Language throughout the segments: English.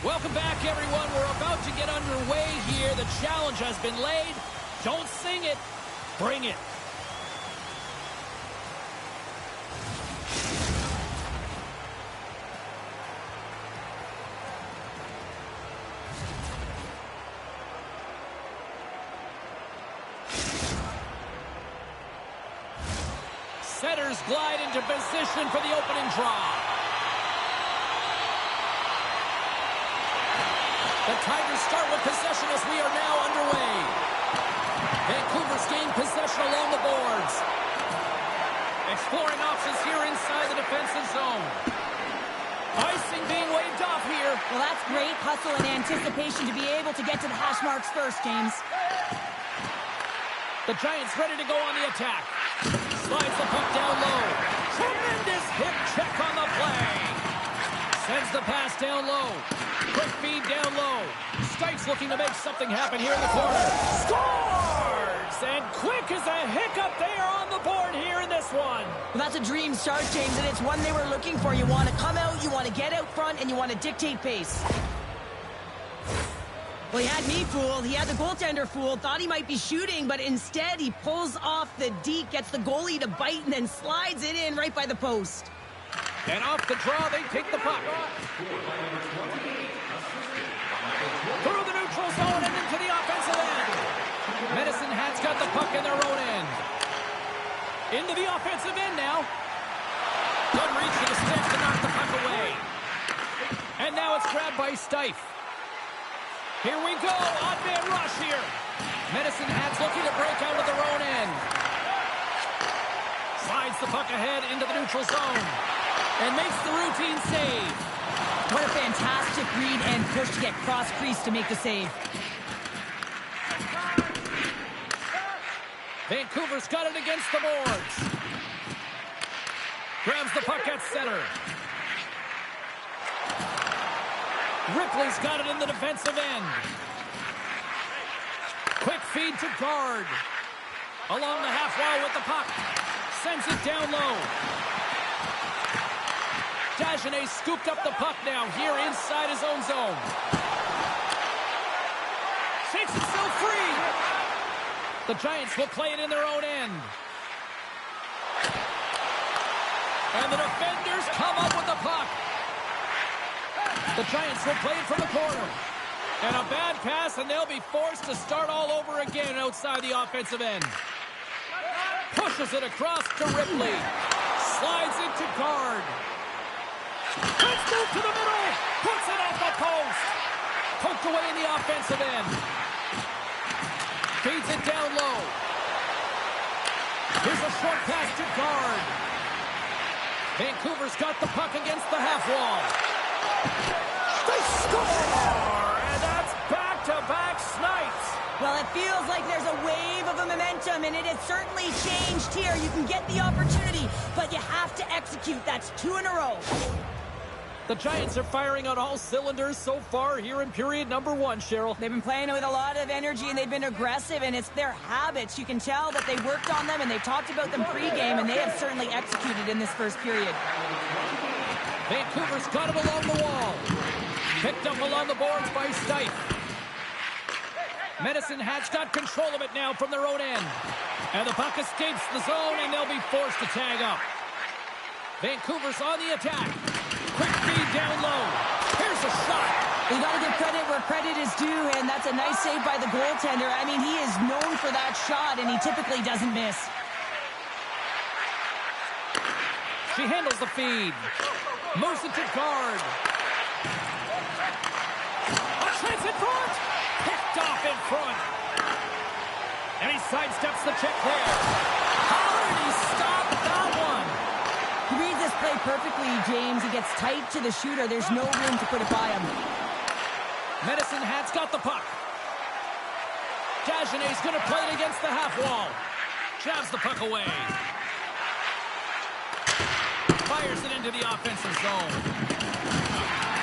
Welcome back, everyone. We're about to get underway here. The challenge has been laid. Don't sing it. Bring it. Setters glide into position for the opening draw. The Tigers start with possession as we are now underway. Vancouver's gained possession along the boards. Exploring options here inside the defensive zone. Icing being waved off here. Well, that's great hustle and anticipation to be able to get to the hash marks first, James. The Giants ready to go on the attack. Slides the puck down low. Tremendous hip check on the play. Sends the pass down low. Quick feed down low. Stites looking to make something happen here in the corner. Scores! And quick as a hiccup, they are on the board here in this one. Well, that's a dream start, James, and it's one they were looking for. You want to come out, you want to get out front, and you want to dictate pace. Well, he had me fooled. He had the goaltender fooled. Thought he might be shooting, but instead he pulls off the deke, gets the goalie to bite, and then slides it in right by the post. And off the draw, they take the puck. Through the neutral zone and into the offensive end. Medicine Hat's got the puck in their own end. Into the offensive end now. Good reach to the stick to knock the puck away. And now it's grabbed by Stife. Here we go, odd man rush here. Medicine Hat's looking to break out of their own end. Slides the puck ahead into the neutral zone. And makes the routine save. What a fantastic read and push to get cross-crease to make the save. Vancouver's got it against the boards. Grabs the puck at center. Ripley's got it in the defensive end. Quick feed to guard. Along the half wall with the puck. Sends it down low. Dagenet scooped up the puck now here inside his own zone. Shakes himself free. The Giants will play it in their own end. And the defenders come up with the puck. The Giants will play it from the corner. And a bad pass, and they'll be forced to start all over again outside the offensive end. Pushes it across to Ripley. Slides it to guard. Let's move to the middle. Puts it off the post. Poked away in the offensive end. Feeds it down low. Here's a short pass to guard. Vancouver's got the puck against the half wall. They score! And that's back-to-back snipes. Well, it feels like there's a wave of a momentum, and it has certainly changed here. You can get the opportunity, but you have to execute. That's 2 in a row. The Giants are firing on all cylinders so far here in period number 1, Cheryl. They've been playing with a lot of energy, and they've been aggressive, and it's their habits. You can tell that they worked on them, and they've talked about them pregame, and they have certainly executed in this first period. Vancouver's got it along the wall. Picked up along the boards by Stife. Medicine Hat's got control of it now from their own end. And the puck escapes the zone, and they'll be forced to tag up. Vancouver's on the attack. Quick feed down low. Here's a shot. You got to give credit where credit is due, and that's a nice save by the goaltender. I mean, he is known for that shot, and he typically doesn't miss. She handles the feed. Moves it to guard. A chance in front. Picked off in front. And he sidesteps the check there. How did he stop that one? He reads this play perfectly, James. He gets tight to the shooter. There's no room to put it by him. Medicine Hat's got the puck. Dagenet's going to play it against the half wall. Jabs the puck away. Fires it into the offensive zone.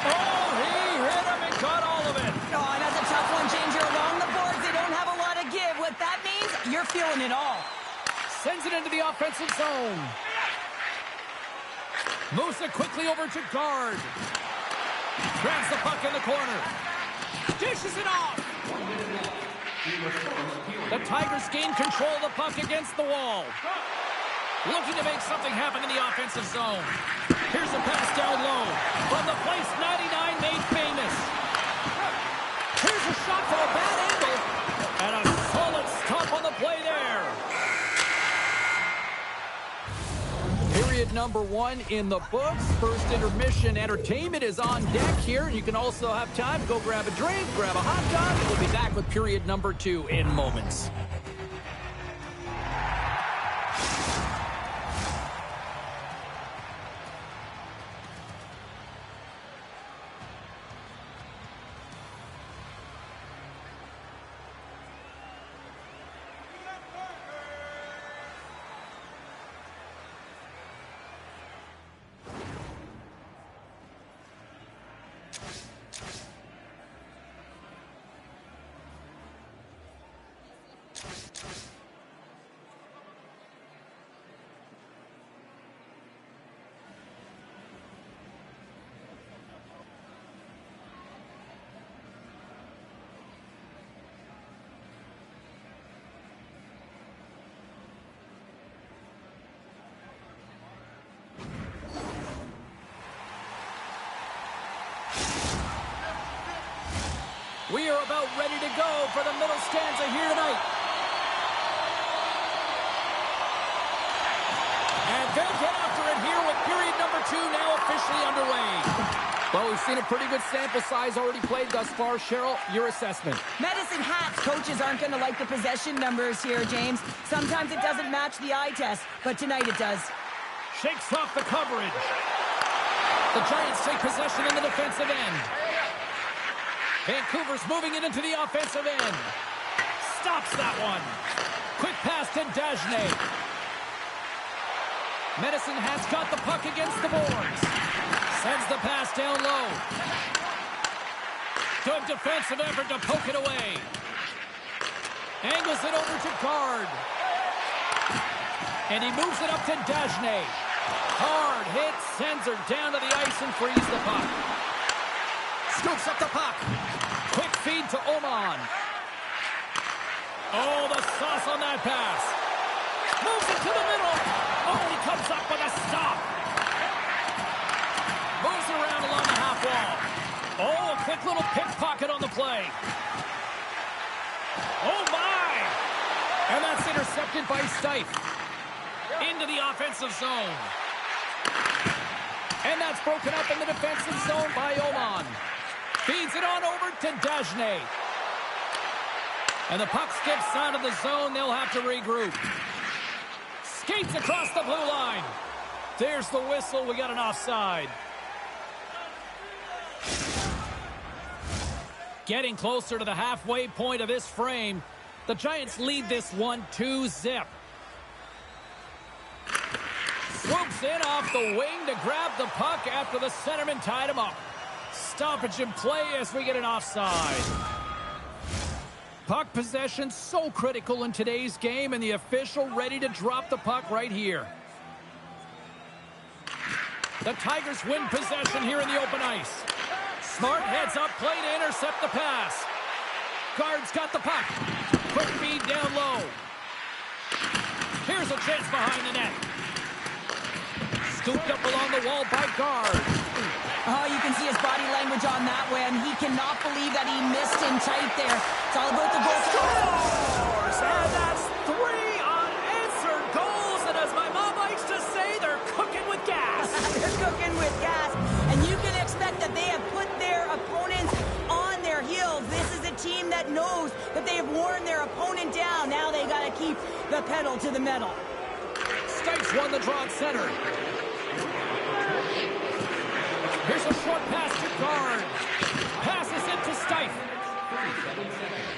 Oh, he hit him and got all of it. Oh, and that's a tough one, James. You're along the boards. They don't have a lot of give. What that means, you're feeling it all. Sends it into the offensive zone. Moves it quickly over to guard. Grabs the puck in the corner. Dishes it off. The Tigers gain control of the puck against the wall. Looking to make something happen in the offensive zone. Here's a pass down low. From the place 99 made famous. Here's a shot for a bad angle. And a solid stop on the play there. Period number 1 in the books. First intermission entertainment is on deck here. You can also have time to go grab a drink, grab a hot dog, and we'll be back with period number 2 in moments. We are about ready to go for the middle stanza here tonight. And they'll get after it here with period number 2 now officially underway. Well, we've seen a pretty good sample size already played thus far. Cheryl, your assessment. Medicine Hats coaches aren't going to like the possession numbers here, James. Sometimes it doesn't match the eye test, but tonight it does. Shakes off the coverage. The Giants take possession in the defensive end. Vancouver's moving it into the offensive end. Stops that one. Quick pass to Dagenais. Medicine Hat's got the puck against the boards. Sends the pass down low. Good defensive effort to poke it away. Angles it over to Guard. And he moves it up to Dagenais. Hard hit, sends her down to the ice and frees the puck. Scoops up the puck. Quick feed to Oman. Oh, the sauce on that pass. Moves it to the middle. Oh, he comes up with a stop. Moves it around along the half wall. Oh, a quick little pickpocket on the play. Oh, my. And that's intercepted by Stife. Into the offensive zone. And that's broken up in the defensive zone by Oman. Feeds it on over to Dagenais. And the puck skips out of the zone. They'll have to regroup. Skates across the blue line. There's the whistle. We got an offside. Getting closer to the halfway point of this frame. The Giants lead this one 2-0. Swoops in off the wing to grab the puck after the centerman tied him up. Stoppage in play as we get an offside. Puck possession so critical in today's game, and the official ready to drop the puck right here. The Tigers win possession here in the open ice. Smart heads up play to intercept the pass. Guard's got the puck. Quick feed down low. Here's a chance behind the net. Scooped up along the wall by Guard. Oh, you can see his body language on that one. He cannot believe that he missed him tight there. It's all about the goal. Scores! And that's 3 unanswered goals. And as my mom likes to say, they're cooking with gas. They're cooking with gas. And you can expect that they have put their opponents on their heels. This is a team that knows that they have worn their opponent down. Now they got to keep the pedal to the metal. Stites won the draw at center. Here's a short pass to Guard. Passes it to Stife.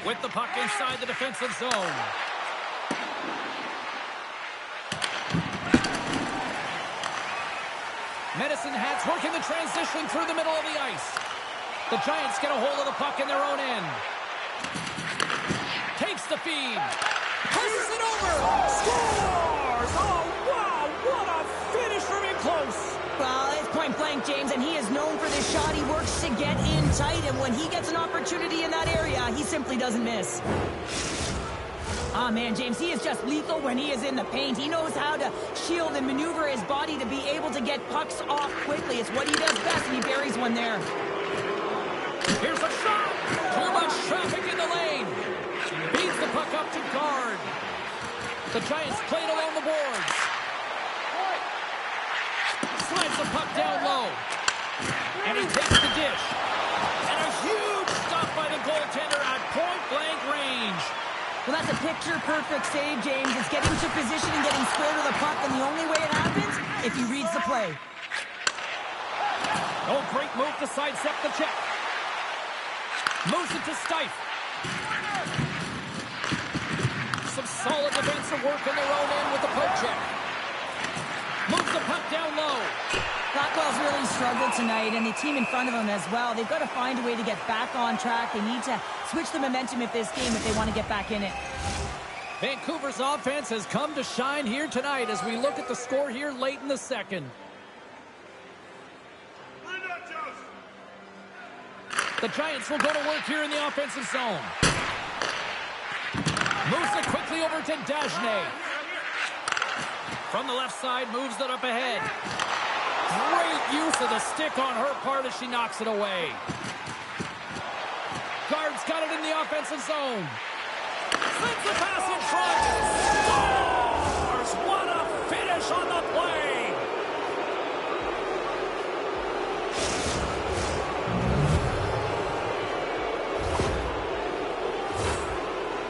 With the puck inside the defensive zone. Medicine Hats working the transition through the middle of the ice. The Giants get a hold of the puck in their own end. Takes the feed. Pushes it over. Scores! Oh, wow! What a finish from in close. Well, it's point blank, James, and he is known for this shot. He works to get in tight, and when he gets an opportunity in that area, he simply doesn't miss. Ah, man, James, he is just lethal when he is in the paint. He knows how to shield and maneuver his body to be able to get pucks off quickly. It's what he does best, and he buries one there. Here's a shot. Too much traffic in the lane. Beats the puck up to guard. The Giants play it along the boards. Slides the puck down low. And he takes the dish. And a huge stop by the goaltender at point-blank range. Well, that's a picture-perfect save, James. It's getting to position and getting square to the puck, and the only way it happens, if he reads the play. Oh, great move to sidestep the check. Moves it to Stife. Some solid defensive work in their own end with the poke check. Moves the puck down low. Blackwell's really struggled tonight, and the team in front of him as well. They've got to find a way to get back on track. They need to switch the momentum of this game if they want to get back in it. Vancouver's offense has come to shine here tonight as we look at the score here late in the second. The Giants will go to work here in the offensive zone. Moves it quickly over to Dagenais. From the left side, moves it up ahead. Great use of the stick on her part as she knocks it away. Guard's got it in the offensive zone. Sends the pass in front. Scores! What a finish on the play!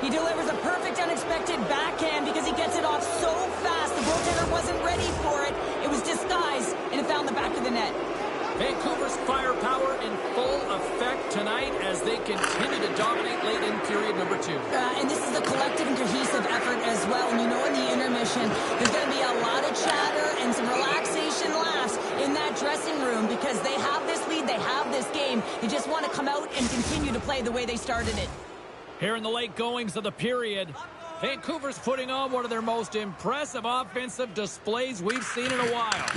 He delivers a perfect unexpected backhand because he gets it off so fast. The goaltender wasn't ready for it. It was disguised, and it found the back of the net. Vancouver's firepower in full effect tonight as they continue to dominate late in period number 2. And this is a collective and cohesive effort as well. And you know in the intermission, there's going to be a lot of chatter and some relaxation laughs in that dressing room because they have this lead, they have this game. They just want to come out and continue to play the way they started it. Here in the late goings of the period, Vancouver's putting on one of their most impressive offensive displays we've seen in a while.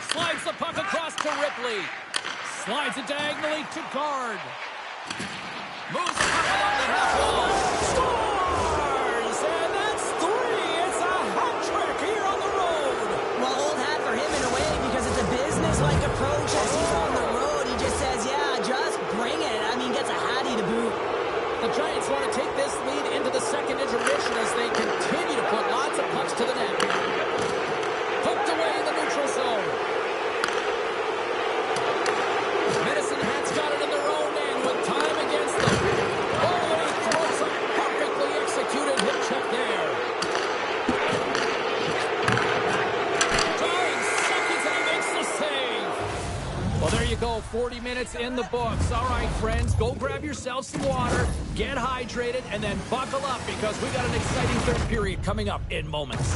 Slides the puck across to Ripley. Slides it diagonally to guard. Moves the puck along the half wall. Scores! And that's 3. It's a hat trick here on the road. Well, old hat for him in a way because it's a business-like approach as he's on the road. He just says, yeah, just bring it. I mean, gets a hattie to boot. The Giants want to take this lead into the second intermission as they continue to put lots of pucks to the net. Hooked away in the neutral zone. Medicine Hat's got it in their own end with time against them. Oh, and he throws a perfectly executed hip check there. 9 seconds and he makes the save. Well, there you go. 40 minutes in the books. All right, friends, go grab yourself some water, get hydrated, and then buckle up because we got an exciting third period coming up in moments.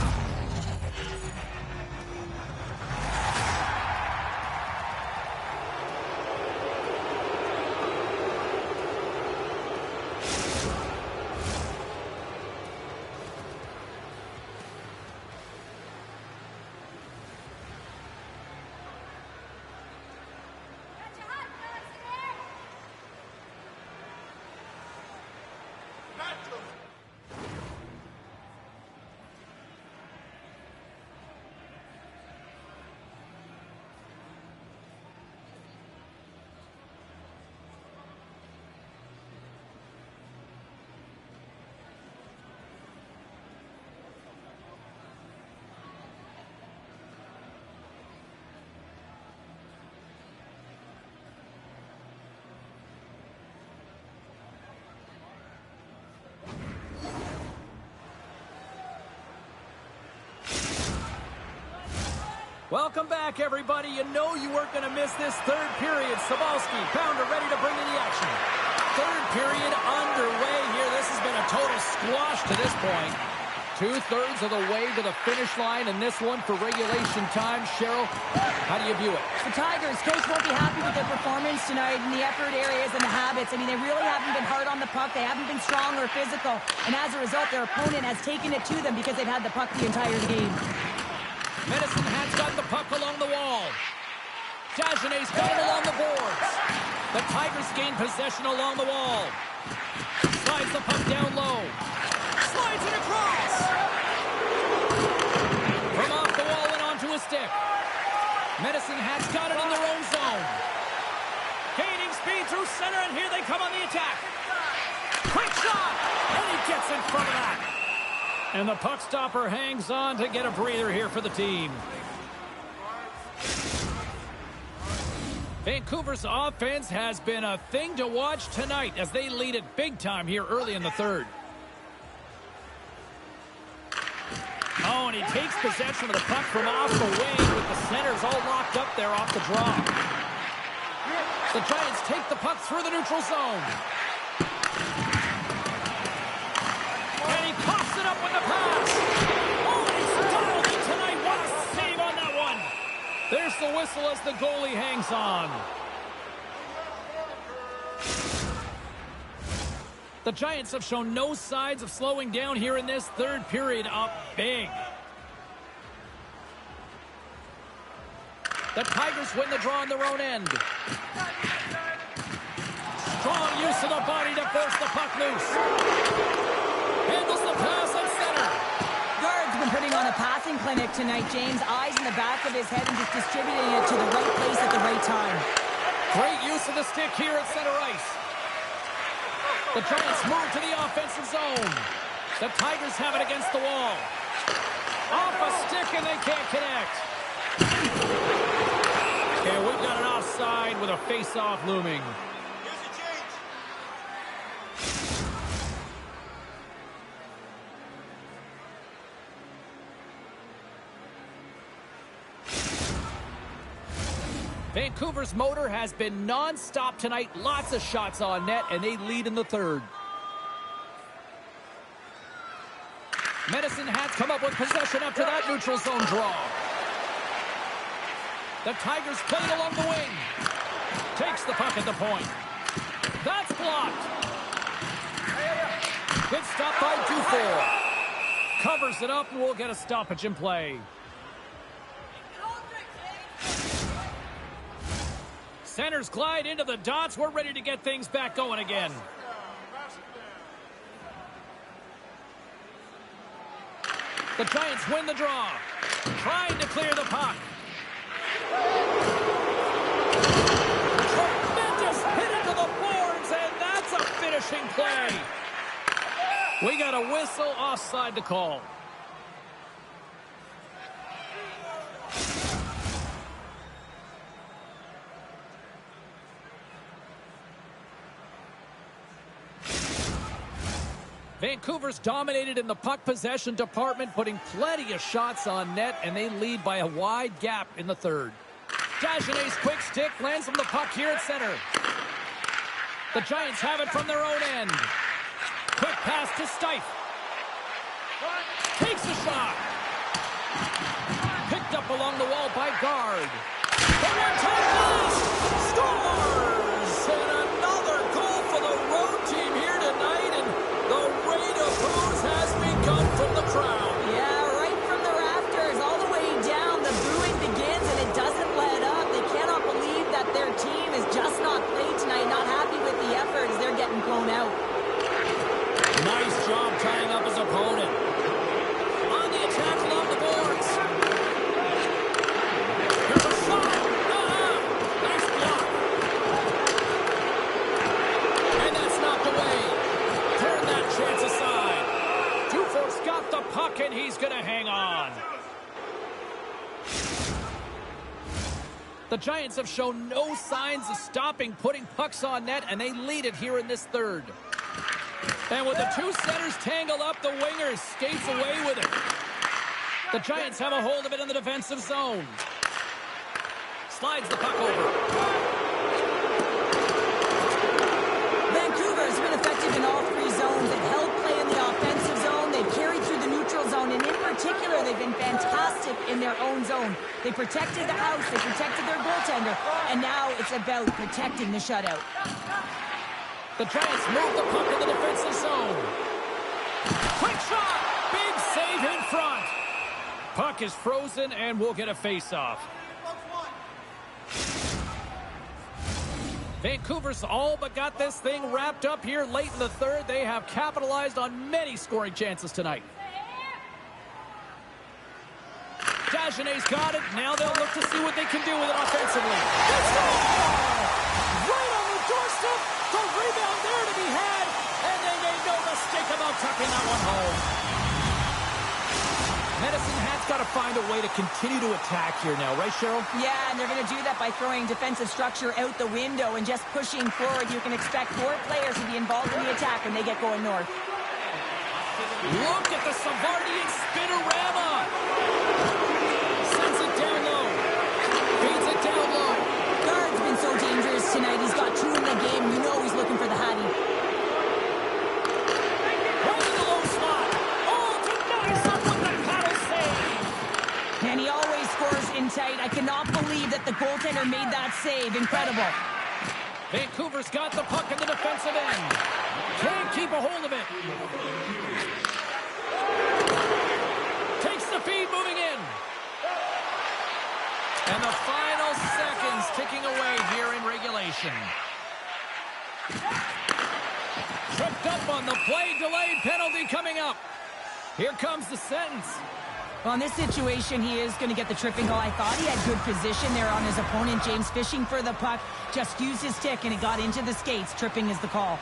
Welcome back, everybody. You know you weren't going to miss this third period. Sabalski, Pounder ready to bring in the action. Third period underway here. This has been a total squash to this point. 2/3 of the way to the finish line, and this one for regulation time. Cheryl, how do you view it? The Tigers, coach won't be happy with their performance tonight in the effort areas and the habits. I mean, they really haven't been hard on the puck. They haven't been strong or physical. And as a result, their opponent has taken it to them because they've had the puck the entire game. Medicine Hat's got the puck along the wall. Dagenet's got it along the boards. The Tigers gain possession along the wall. Slides the puck down low. Slides it across. From off the wall and onto a stick. Medicine Hat's got it in their own zone. Gaining speed through center, and here they come on the attack. Quick shot! And he gets in front of that. And the puck stopper hangs on to get a breather here for the team. Vancouver's offense has been a thing to watch tonight as they lead it big time here early in the third. Oh, and he takes possession of the puck from off the wing with the centers all locked up there off the draw. The Giants take the puck through the neutral zone. And he coughs it up with the pass. Oh, he's dialed it tonight. What a save on that one. There's the whistle as the goalie hangs on. The Giants have shown no signs of slowing down here in this third period, up big. The Tigers win the draw on their own end. Strong use of the body to force the puck loose. Handles the pass at center. Guard's been putting on a passing clinic tonight, James. Eyes in the back of his head and just distributing it to the right place at the right time. Great use of the stick here at center ice. The Giants move to the offensive zone. The Tigers have it against the wall. Off a stick and they can't connect. And we've got an offside with a face-off looming. Vancouver's motor has been non-stop tonight. Lots of shots on net, and they lead in the third. Medicine Hats come up with possession after that neutral zone draw. The Tigers play it along the wing. Takes the puck at the point. That's blocked. Good stop by Dufour. Covers it up, and we'll get a stoppage in play. Centers glide into the dots. We're ready to get things back going again. The Giants win the draw. Trying to clear the puck. Tremendous hit into the boards, and that's a finishing play. We got a whistle offside to call. Vancouver's dominated in the puck possession department, putting plenty of shots on net, and they lead by a wide gap in the third. Dagenet's quick stick lands on the puck here at center. The Giants have it from their own end. Quick pass to Stife. Takes a shot. Picked up along the wall by Guard. The one-time pass. Scores! And another goal for the road team here tonight, and the rain of boos has begun from the crowd. Yeah, right from the rafters, all the way down. The booing begins, and it doesn't let up. They cannot believe that their team is just not played tonight, not happy with the effort as they're getting blown out. Nice job tying up his opponent. On the attack along the boards. Here's a shot. Nice block. And that's knocked away. Turn that chance aside. Dufour's got the puck, and he's going to hang on. The Giants have shown no signs of stopping putting pucks on net, and they lead it here in this third. And with the two centers tangled up, the winger skates away with it. The Giants have a hold of it in the defensive zone. Slides the puck over. Vancouver's been effective in all three zones. They've held play in the offensive zone. They've carried through the neutral zone. And in particular, they've been fantastic in their own zone. They protected the house. They protected their goaltender. And now it's about protecting the shutout. The Giants move the puck in the defensive zone. Quick shot! Big save in front. Puck is frozen, and we'll get a face-off. Vancouver's all but got this thing wrapped up here late in the third. They have capitalized on many scoring chances tonight. Dagenet's got it. Now they'll look to see what they can do with it offensively. Let's go! Right on the doorstep. The rebound there to be had. And they made no mistake about tucking that one home. Medicine Hat's got to find a way to continue to attack here now, right, Cheryl? Yeah, and they're going to do that by throwing defensive structure out the window and just pushing forward. You can expect more players to be involved in the attack when they get going north. Look at the Savardian spinorama. Sends it down low. Feeds it down low. Guard's been so dangerous tonight. He's got two in the game. You know he's looking for the Hattie. And he always scores in tight. I cannot believe that the goaltender made that save. Incredible. Vancouver's got the puck in the defensive end. Can't keep a hold of it. Takes the feed, moving in. And the final seconds ticking away here in regulation. Tripped up on the play, delayed penalty coming up. Here comes the sentence. Well, in this situation, he is going to get the tripping goal. I thought he had good position there on his opponent. James fishing for the puck, just used his stick, and it got into the skates. Tripping is the call.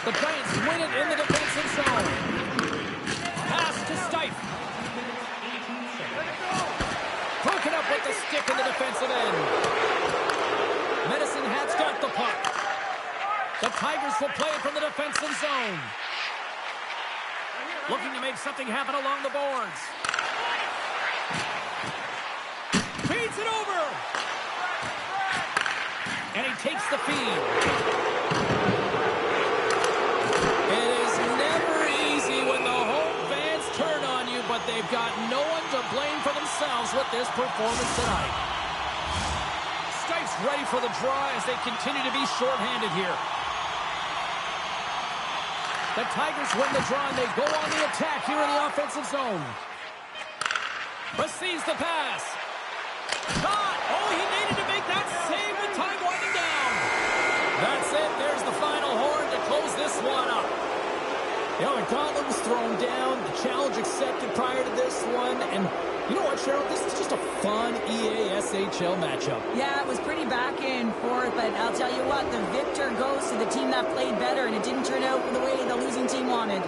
The Giants win it in the defensive zone. Pass to Stipe. Broken up with the stick in the defensive end. Medicine Hat's got the puck. The Tigers will play it from the defensive zone. Looking to make something happen along the boards. Feeds it over. And he takes the feed. It is never easy when the home fans turn on you, but they've got no one to blame for themselves with this performance tonight. Stipe's ready for the draw as they continue to be shorthanded here. The Tigers win the draw, and they go on the attack here in the offensive zone. Receives the pass. Shot! Oh, he needed to make that save with time winding down. That's it. There's the final horn to close this one up. You know, the gauntlet was thrown down. The challenge accepted prior to this one. And you know what, Cheryl? This is just a fun EA-SHL matchup. Yeah, it was pretty back and forth, but I'll tell you what, the victor goes to the team that played better, and it didn't turn out the way the losing team wanted.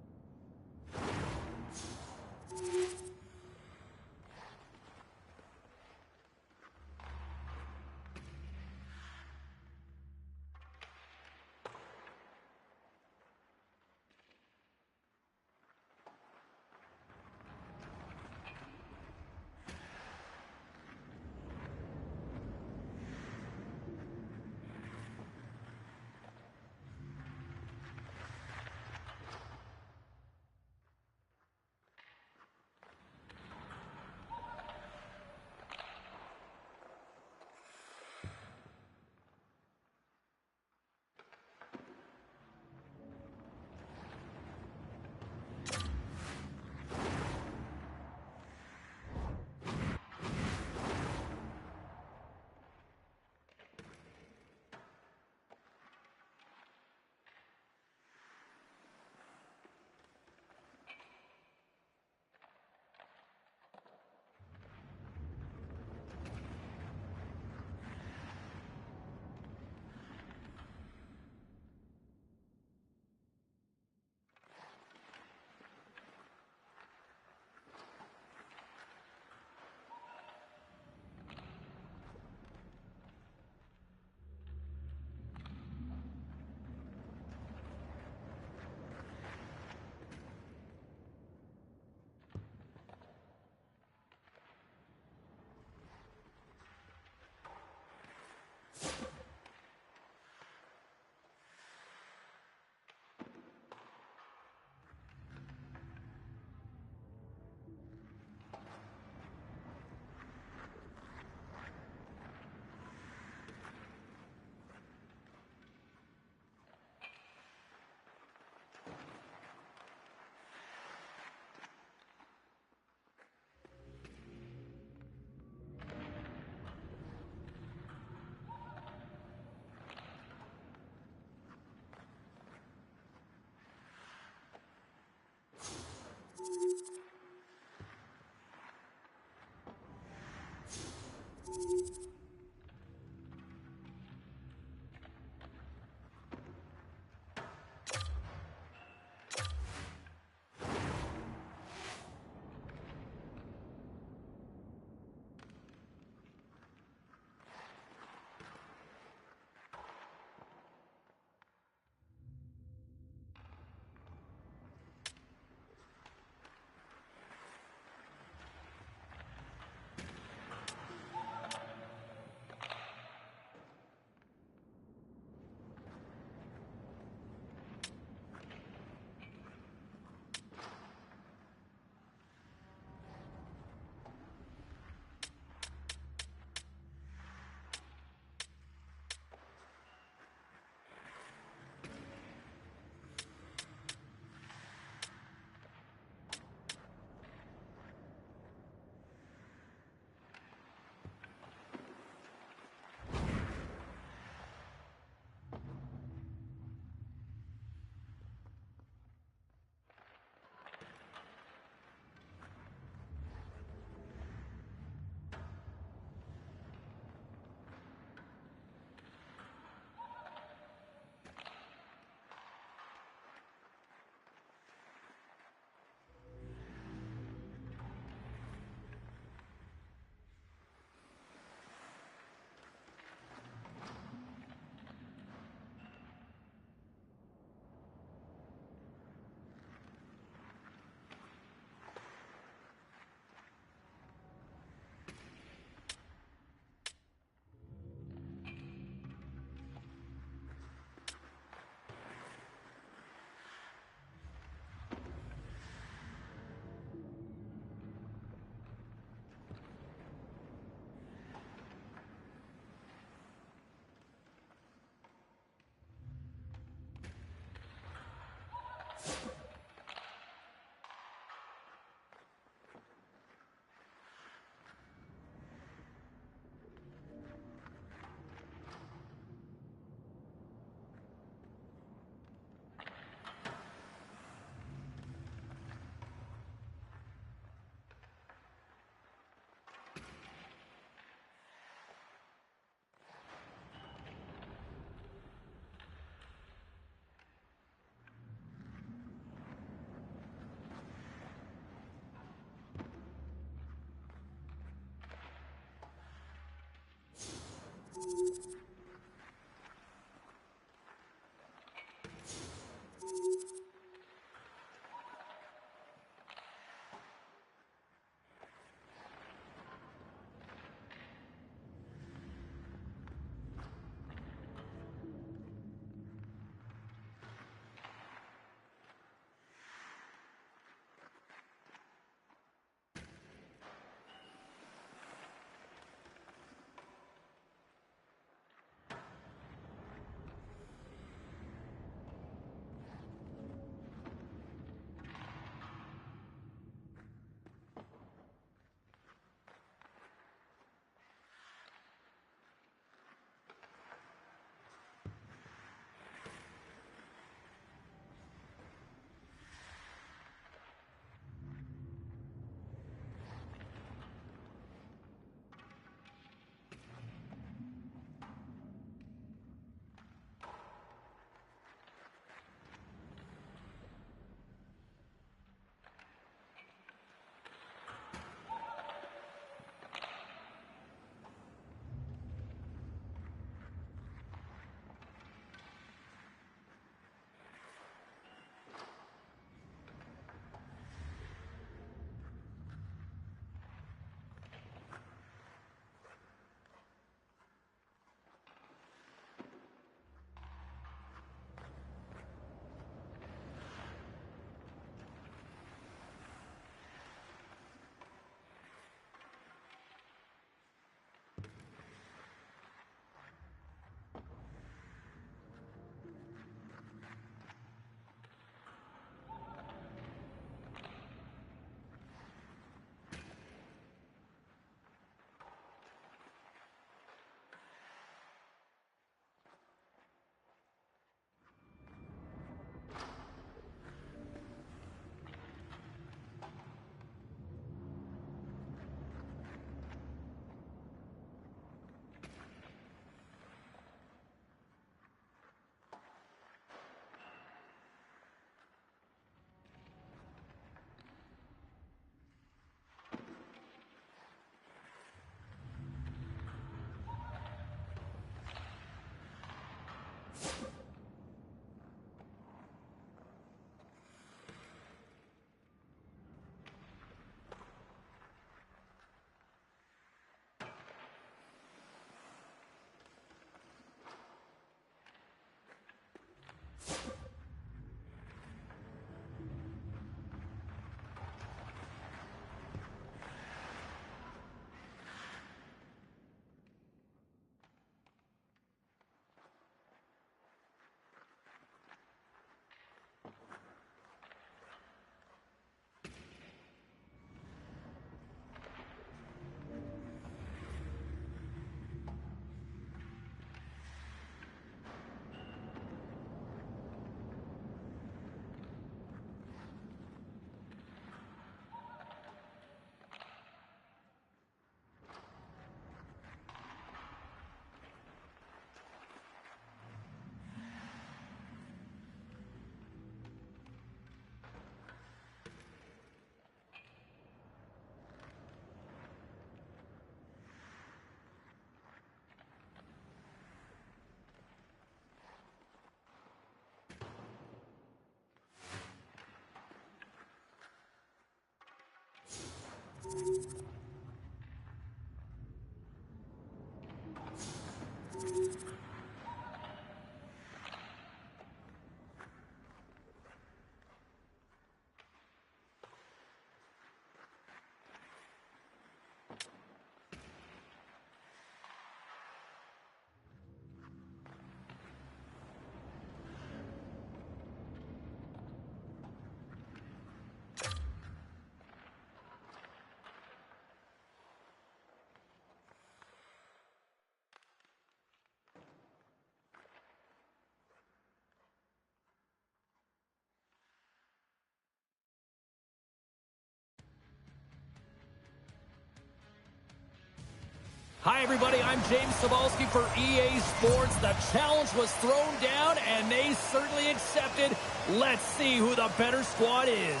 Hi, everybody. I'm James Cebulski for EA Sports. The challenge was thrown down, and they certainly accepted. Let's see who the better squad is.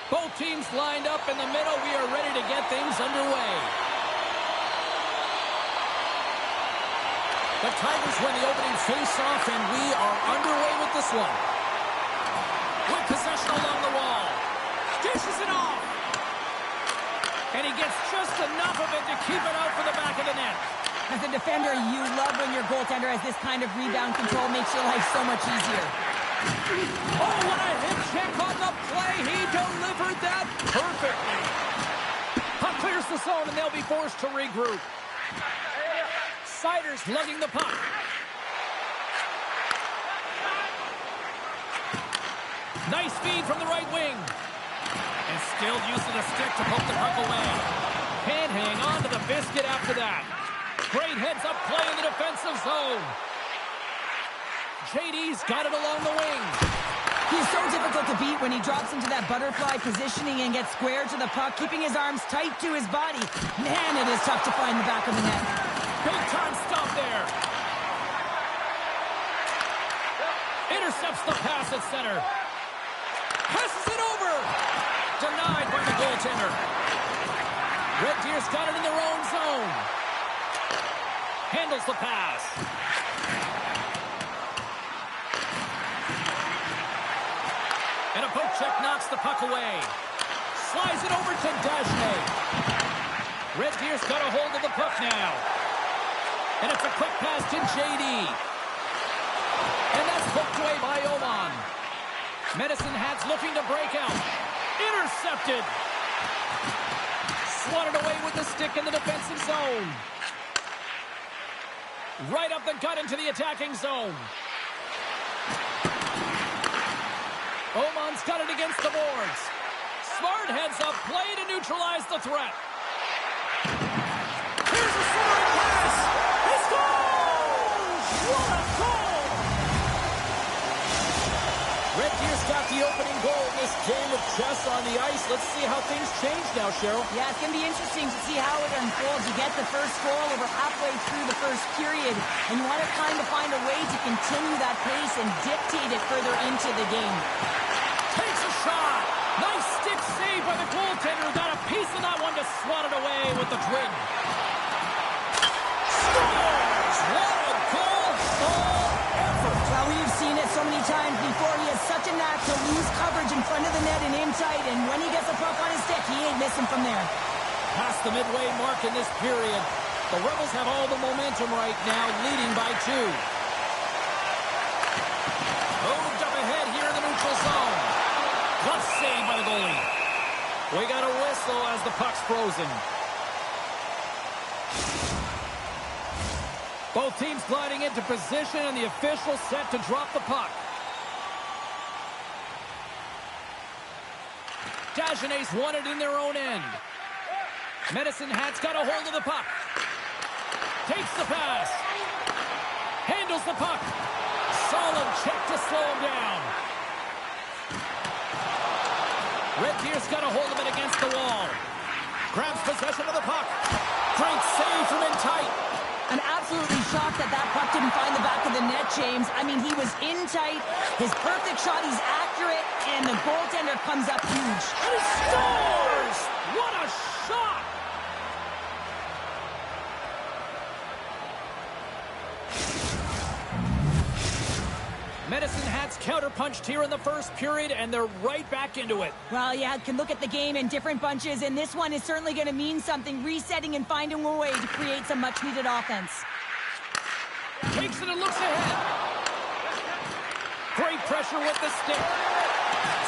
Both teams lined up in the middle. We are ready to get things underway. The Tigers win the opening face-off, and we are underway with this one. With possession along the wall. Dishes it off. And he gets just enough of it to keep it out for the back of the net. As a defender, you love when your goaltender has this kind of rebound control. Makes your life so much easier. Oh, what a hip check on the play. He delivered that perfectly. Puck clears the zone, and they'll be forced to regroup. Siders lugging the puck. Nice feed from the right wing. And still using the stick to poke the puck away. Can't hang on to the biscuit after that. Great heads-up play in the defensive zone. JD's got it along the wing. He's so difficult to beat when he drops into that butterfly positioning and gets square to the puck, keeping his arms tight to his body. Man, it is tough to find the back of the net. Big time stop there. Intercepts the pass at center. Passes it over. Denied by the goaltender. Red Deer's got it in their own zone. Handles the pass. And a poke check knocks the puck away. Slides it over to Dagenet. Red Deer's got a hold of the puck now. And it's a quick pass to JD. And that's poked away by Oman. Medicine Hat's looking to break out. Intercepted. Swatted away with the stick in the defensive zone. Right up the gut into the attacking zone. Oman's got it against the boards. Smart heads-up play to neutralize the threat. Here's a scoring pass. He scores! What a goal! Red Deer's got the opening goal in this game with chess on the ice. Let's see how things change now, Cheryl. Yeah, it's going to be interesting to see how it unfolds. You get the first goal over halfway through the first period, and you want to kind of find a way to continue that pace and dictate it further into the game. Takes a shot. Nice stick save by the goaltender. Got a piece of that one to swat it away with the twin. Scores! What a goal! All effort. Well, we've seen it so many times before. He has such a knack to lose coverage in front of the net and in tight, and when he gets the puck on his stick, he ain't missing from there. Past the midway mark in this period. The Rebels have all the momentum right now, leading by 2. Moved up ahead here in the neutral zone. Glove save by the goalie. We got a whistle as the puck's frozen. Both teams gliding into position, and the official set to drop the puck. Dagenet's won it in their own end. Medicine Hat's got a hold of the puck. Takes the pass. Handles the puck. Solid check to slow him down. Red Deer's got a hold of it against the wall. Grabs possession of the puck. Great save from in tight. I'm absolutely shocked that that puck didn't find the back of the the net, James. I mean, he was in tight. His perfect shot, he's accurate, and the goaltender comes up huge. And he scores! What a shot! Medicine Hats counterpunched here in the first period, and they're right back into it. Well, yeah, can look at the game in different bunches, and this one is certainly going to mean something, resetting and finding a way to create some much-needed offense. Takes it and looks ahead. Great pressure with the stick.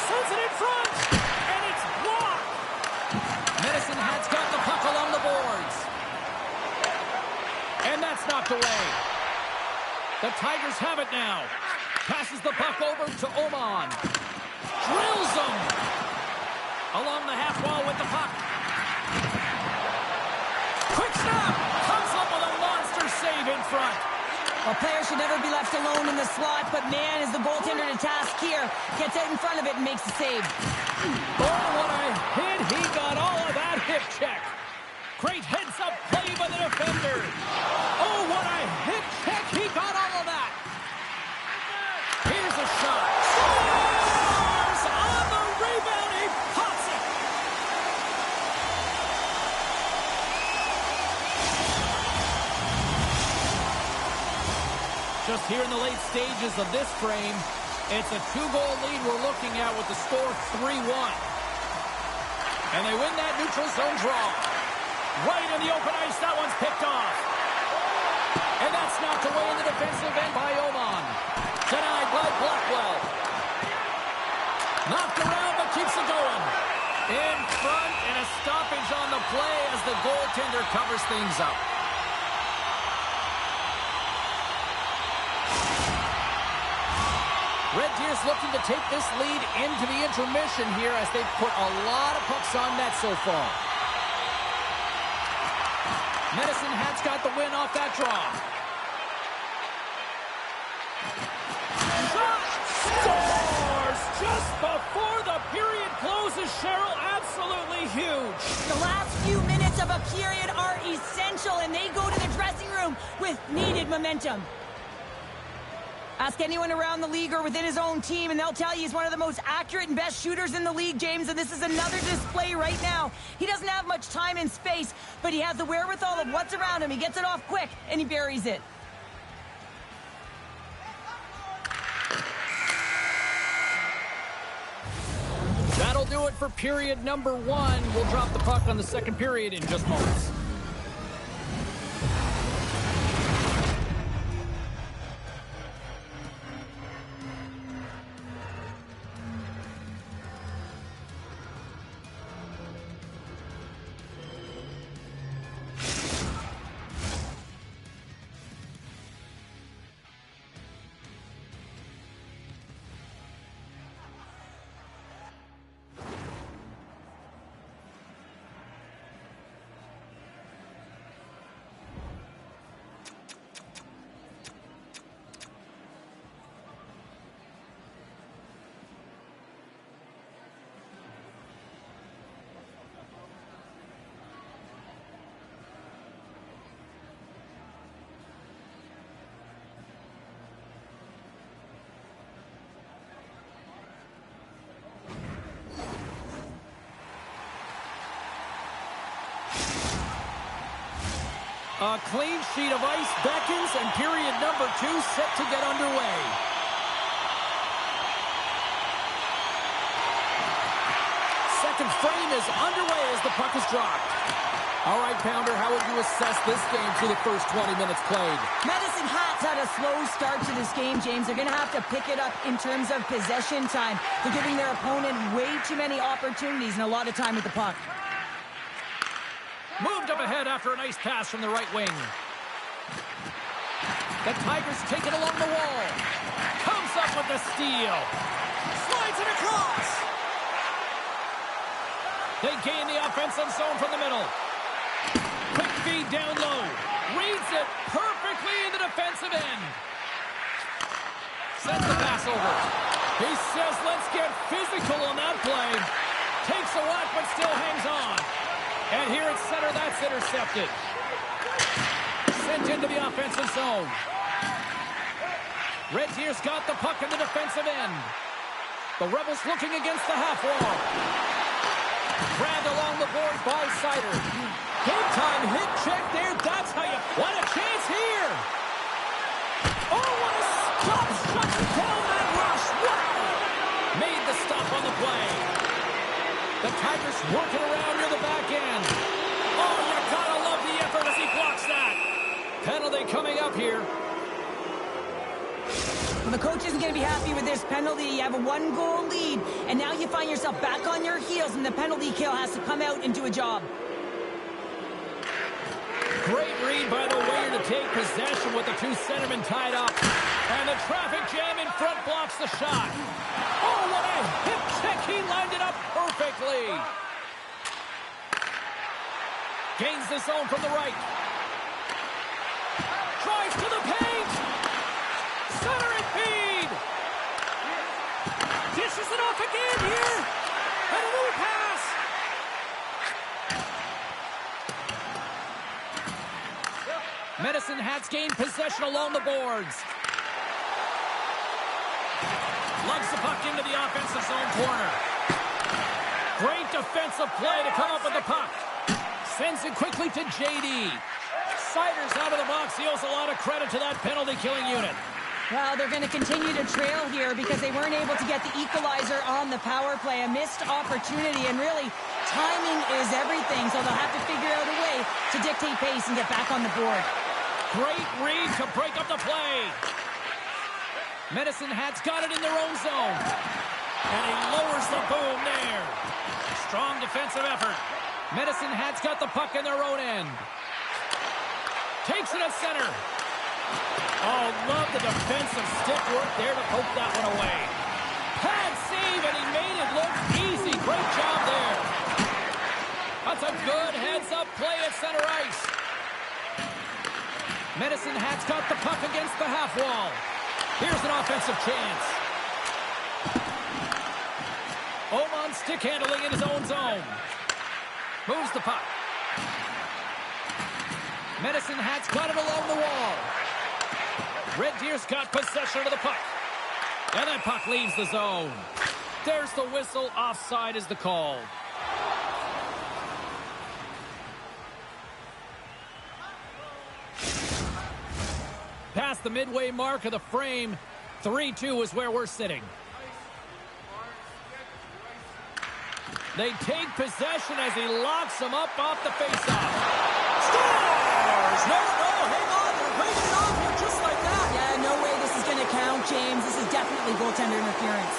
Sends it in front, and it's blocked. Medicine Hats got the puck along the boards. And that's knocked away. The Tigers have it now. Passes the puck over to Oman. Drills him. Along the half wall with the puck. Quick snap. Comes up with a monster save in front. Well, players should never be left alone in the slot, but man, is the goaltender to task here. Gets out in front of it and makes the save. Oh, what a hit. He got all of that hip check. Great heads-up play by the defender. Oh, what a hip check. He got all of that. Here's a shot. Scores! On the rebound, he pops it. Just here in the late stages of this frame, it's a 2-goal lead we're looking at with the score 3-1. And they win that neutral zone draw. Right in the open ice, that one's picked off. And that's knocked away in the defensive end by Oman. Denied by Blackwell. Knocked around, but keeps it going. In front, and a stoppage on the play as the goaltender covers things up. Red Deer's looking to take this lead into the intermission here as they've put a lot of pucks on net so far. Medicine Hats got the win off that draw. Shot! Scores! Just before the period closes, Cheryl, absolutely huge. The last few minutes of a period are essential, and they go to the dressing room with needed momentum. Ask anyone around the league or within his own team, and they'll tell you he's one of the most accurate and best shooters in the league, James, and this is another display right now. He doesn't have much time and space, but he has the wherewithal of what's around him. He gets it off quick, and he buries it. That'll do it for period number 1. We'll drop the puck on the second period in just moments. A clean sheet of ice beckons, and period number 2 set to get underway. Second frame is underway as the puck is dropped. All right, Pounder, how would you assess this game through the first 20 minutes played? Medicine Hats had a slow start to this game, James. They're going to have to pick it up in terms of possession time. They're giving their opponent way too many opportunities and a lot of time with the puck. Moved up ahead after a nice pass from the right wing. The Tigers take it along the wall. Comes up with the steal. Slides it across. They gain the offensive zone from the middle. Quick feed down low. Reads it perfectly in the defensive end. Sends the pass over. He says, let's get physical on that play. Takes a whack, but still hangs on. And here at center, that's intercepted. Sent into the offensive zone. Red Deer's got the puck in the defensive end. The Rebels looking against the half wall. Grabbed along the board by Sider. Big time hit check there. That's how you... What a chance here! Oh, what a stop! Shuts down that rush. Wow! Made the stop on the play. The Tigers working around near the back end. Oh, you gotta love the effort as he blocks that. Penalty coming up here. Well, the coach isn't going to be happy with this penalty. You have a one-goal lead, and now you find yourself back on your heels, and the penalty kill has to come out and do a job. Great read by the winger to take possession with the two centermen tied up. And the traffic jam in front blocks the shot. Oh, what a hip check. He lined it up perfectly. Gains the zone from the right. Drives to the paint. Center and feed. Dishes it off again here. And a little pass. Medicine Hats gain possession along the boards. Lugs the puck into the offensive zone corner. Great defensive play to come up with the puck. Sends it quickly to JD. Sider's out of the box. He owes a lot of credit to that penalty-killing unit. Well, they're going to continue to trail here because they weren't able to get the equalizer on the power play. A missed opportunity, and really, timing is everything, so they'll have to figure out a way to dictate pace and get back on the board. Great read to break up the play. Medicine Hats got it in their own zone. And he lowers the boom there. Strong defensive effort. Medicine Hats got the puck in their own end. Takes it at center. Oh, love the defensive stick work there to poke that one away. Pad save, and he made it look easy. Great job there. That's a good heads-up play at center ice. Medicine Hats got the puck against the half wall. Here's an offensive chance. Oman stick handling in his own zone. Moves the puck. Medicine Hats got it along the wall. Red Deer's got possession of the puck. And that puck leaves the zone. There's the whistle. Offside is the call. Past the midway mark of the frame, 3-2 is where we're sitting. They take possession as he locks them up off the faceoff. Scores! No, hang on. They're breaking it off here just like that. Yeah, no way this is going to count, James. This is definitely goaltender interference.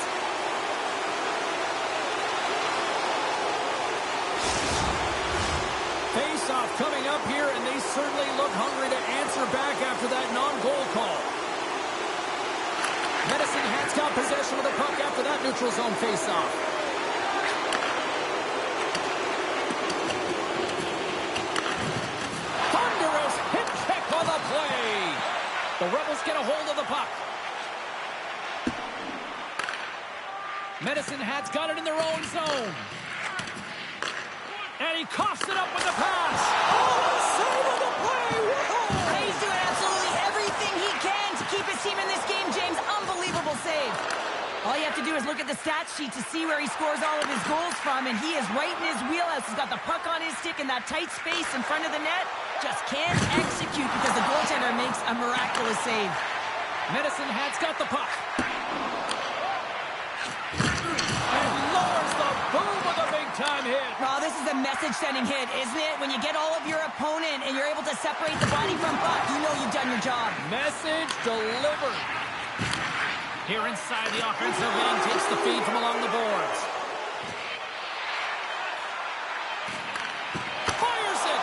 Face-off coming up here, and they certainly look hungry to answer back after that non-goal call. Medicine Hats got possession of the puck after that neutral zone face-off. Thunderous hip check on the play. The Rebels get a hold of the puck. Medicine Hats got it in their own zone. And he coughs it up with the pass. Oh, save of the play. Whoa. He's doing absolutely everything he can to keep his team in this game, James. Unbelievable save. All you have to do is look at the stat sheet to see where he scores all of his goals from, and he is right in his wheelhouse. He's got the puck on his stick in that tight space in front of the net. Just can't execute because the goaltender makes a miraculous save. Medicine Hats got the puck. And lowers the boom with a big-time hit. Oh, this is a message-sending hit, isn't it? When you get all of your opponent and you're able to separate the body from puck, you know you've done your job. Message delivered. Here inside the offensive end, takes the feed from along the boards. Fires it.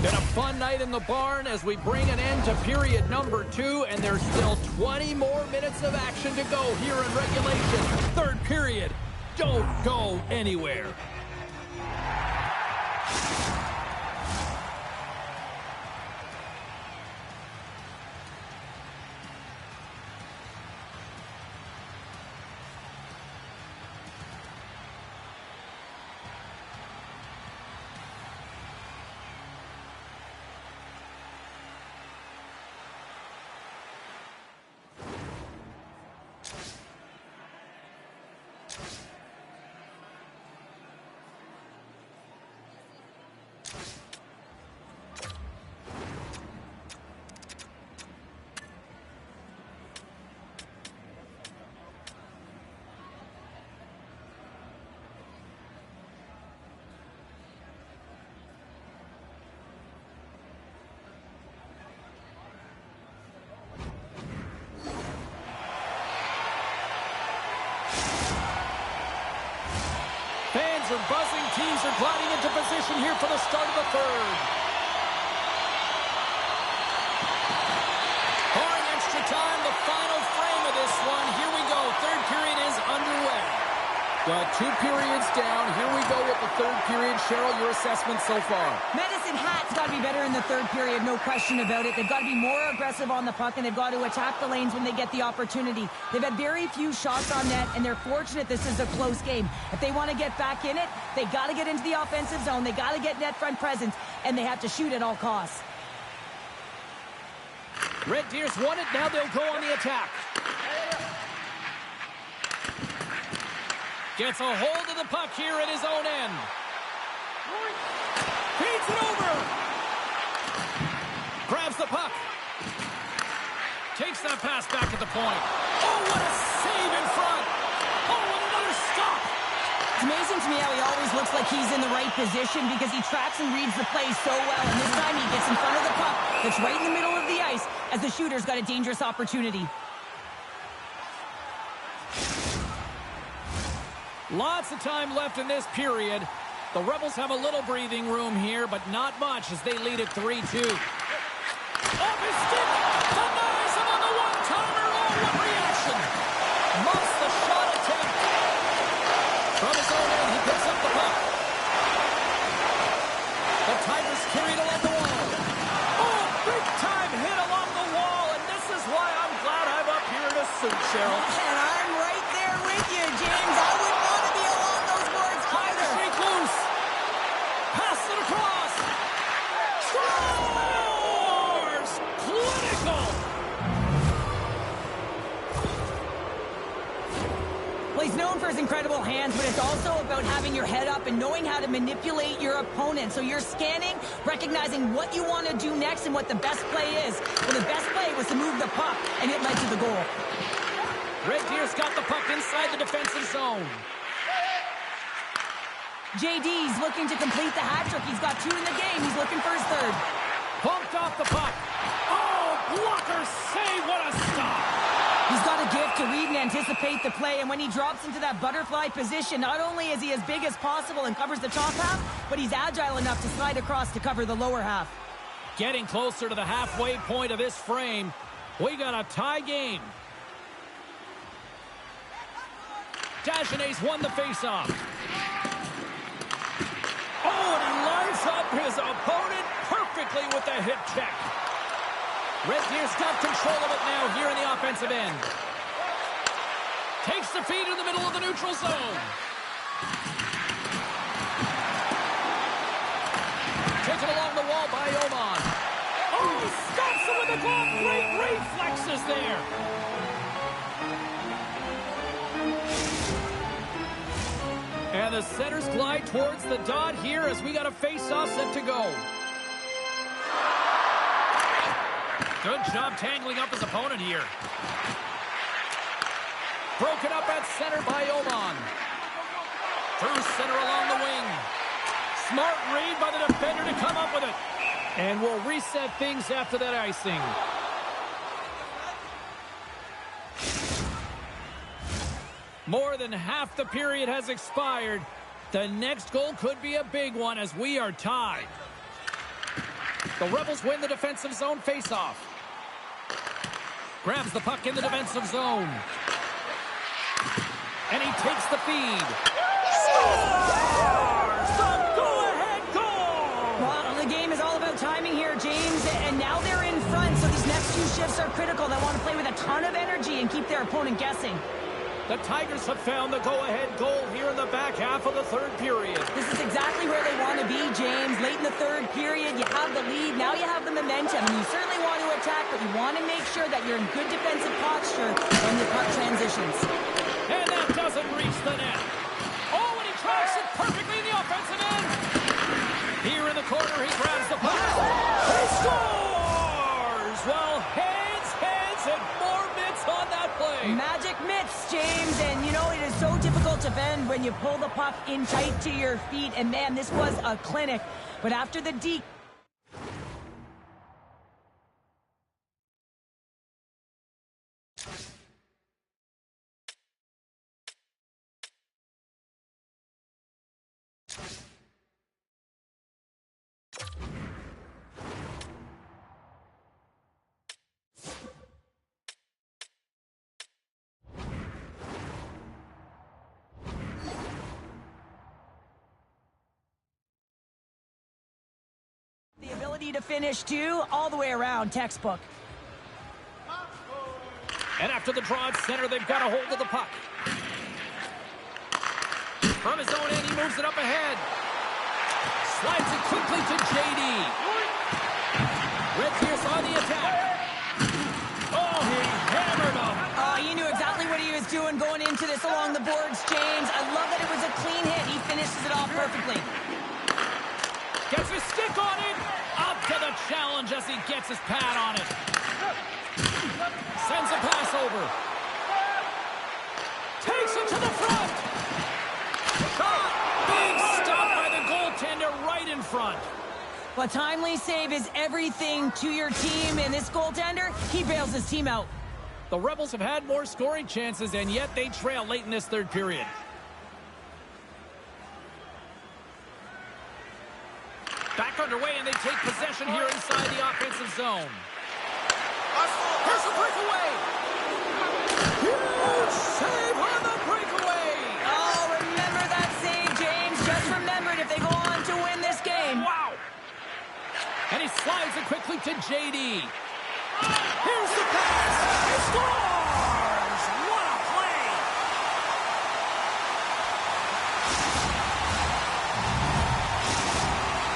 Been a fun night in the barn as we bring an end to period number 2, and there's still 20 more minutes of action to go here in regulation. Third period. Don't go anywhere. are buzzing. Teams are gliding into position here for the start of the third. Barring extra time, the final frame of this one. Here we go. Third period is underway. Well, 2 periods down. Here we go with the third period. Cheryl, your assessment so far? Medicine Hat's got to be better in the third period, no question about it. They've got to be more aggressive on the puck, and they've got to attack the lanes when they get the opportunity. They've had very few shots on net, and they're fortunate this is a close game. If they want to get back in it, they got to get into the offensive zone. They got to get net front presence, and they have to shoot at all costs. Red Deers won it. Now they'll go on the attack. Gets a hold of the puck here at his own end. Feeds it over. Grabs the puck. Takes that pass back at the point. Oh, what a save in front. Oh, what another stop. It's amazing to me how he always looks like he's in the right position because he tracks and reads the play so well. And this time he gets in front of the puck that's right in the middle of the ice as the shooter's got a dangerous opportunity. Lots of time left in this period. The Rebels have a little breathing room here, but not much as they lead at 3-2. Off his stick! Denies him on the one-timer! Oh, what reaction! Muffs the shot attempt. From his own end, he picks up the puck. The Tigers carried along the wall. Oh, big-time hit along the wall, and this is why I'm glad I'm up here in a suit, Cheryl. And I'm right there with you, James. I wouldn't want to be along those boards either. Shake loose. Pass it across. Scores! Clinical! Well, he's known for his incredible hands, but it's also about having your head up and knowing how to manipulate your opponent. So you're scanning, recognizing what you want to do next and what the best play is. Well, the best play was to move the puck, and it led to the goal. Red Deer's got the puck inside the defensive zone. JD's looking to complete the hat trick. He's got 2 in the game. He's looking for his third. Bumped off the puck. Oh, blocker save. What a stop. He's got a gift to read and anticipate the play, and when he drops into that butterfly position, not only is he as big as possible and covers the top half, but he's agile enough to slide across to cover the lower half. Getting closer to the halfway point of this frame. We got a tie game. Dagenais won the faceoff. Oh, and he lines up his opponent perfectly with the hip check. Red Deer's got control of it now here in the offensive end. Takes the feed in the middle of the neutral zone. Taken along the wall by Oman. Oh, he stops him with the glove. Great reflexes there. And the centers glide towards the dot here as we got a face-off set to go. Good job tangling up his opponent here. Broken up at center by Oman. Through center along the wing. Smart read by the defender to come up with it. And we'll reset things after that icing. More than half the period has expired. The next goal could be a big one as we are tied. The Rebels win the defensive zone faceoff. Grabs the puck in the defensive zone. And he takes the feed. Scores! The go-ahead goal! Well, the game is all about timing here, James, and now they're in front, so these next 2 shifts are critical. They want to play with a ton of energy and keep their opponent guessing. The Tigers have found the go-ahead goal here in the back half of the third period. This is exactly where they want to be, James. Late in the third period, you have the lead. Now you have the momentum, and you certainly want to attack, but you want to make sure that you're in good defensive posture when the puck transitions. And that doesn't reach the net. Oh, and he tracks it perfectly in the offensive end. Here in the corner, he grabs the puck. He scores! Well, heads, and more mitts on that play. Magic mitts, James, and you know, it is so difficult to bend when you pull the puck in tight to your feet, and man, this was a clinic. But after the deke, ability to finish, too. All the way around, textbook. And after the draw at center, they've got a hold of the puck. From his own end, he moves it up ahead. Slides it quickly to JD. Red Tears on the attack. Oh, he hammered him. Oh, he knew exactly what he was doing going into this along the boards, James. I love that it was a clean hit. He finishes it off perfectly. Gets his stick on it. Up to the challenge as he gets his pad on it. Sends a pass over. Takes it to the front. Shot. Big stop by the goaltender right in front. But timely save is everything to your team, and this goaltender, he bails his team out. The Rebels have had more scoring chances, and yet they trail late in this third period. Back underway, and they take possession here inside the offensive zone. Here's a breakaway. Huge save on the breakaway. Oh, remember that save, James. Just remember it if they go on to win this game. Wow. And he slides it quickly to JD. Here's the pass. He scores. What a play.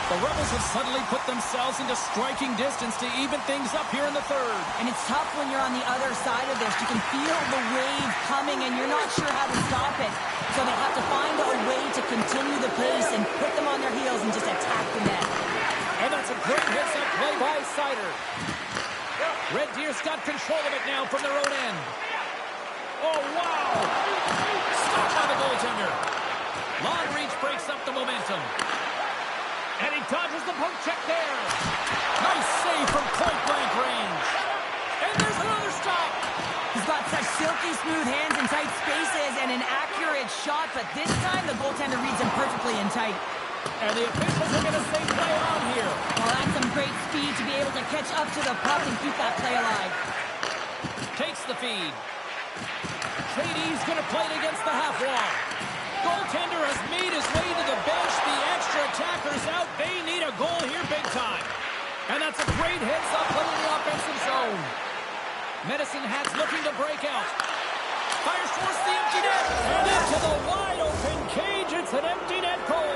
The Rebels have suddenly put themselves into striking distance to even things up here in the third. And it's tough when you're on the other side of this. You can feel the wave coming, and you're not sure how to stop it. So they have to find a way to continue the pace and put them on their heels and just attack the net. And that's a great hits-up play by Sider. Red Deer's got control of it now from their own end. Oh, wow! Stopped by the goaltender. Long reach breaks up the momentum. And he dodges the poke check there. Nice save from point-blank range. And there's another stop. He's got such silky smooth hands in tight spaces and an accurate shot, but this time the goaltender reads him perfectly in tight. And the officials are going to say play on here. Well, that's some great speed to be able to catch up to the puck and keep that play alive. Takes the feed. JD's going to play it against the half wall. Goaltender has made his way to the bench. The extra attackers out. They need a goal here big time. And that's a great hits-up play in the offensive zone. Medicine Hat's looking to break out. Fires towards the empty net. And into the wide-open cage. It's an empty net goal.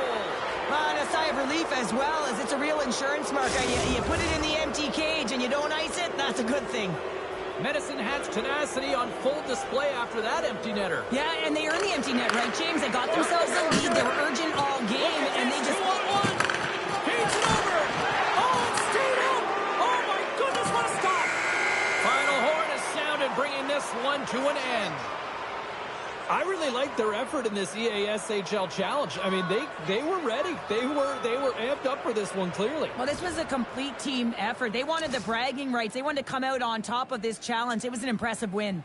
And a sigh of relief as well, as it's a real insurance marker. You put it in the empty cage and you don't ice it, that's a good thing. Medicine Hat's tenacity on full display after that empty netter. Yeah, and they earned the empty net, right, James? They got themselves a lead. They were urgent all game, and they just... 2-on-1. Feeds it over. Oh, it stayed up. Oh, my goodness, what a stop. Final horn is sounded, bringing this one to an end. I really liked their effort in this CHL challenge. I mean, they were ready. They were amped up for this one, clearly. Well, this was a complete team effort. They wanted the bragging rights. They wanted to come out on top of this challenge. It was an impressive win.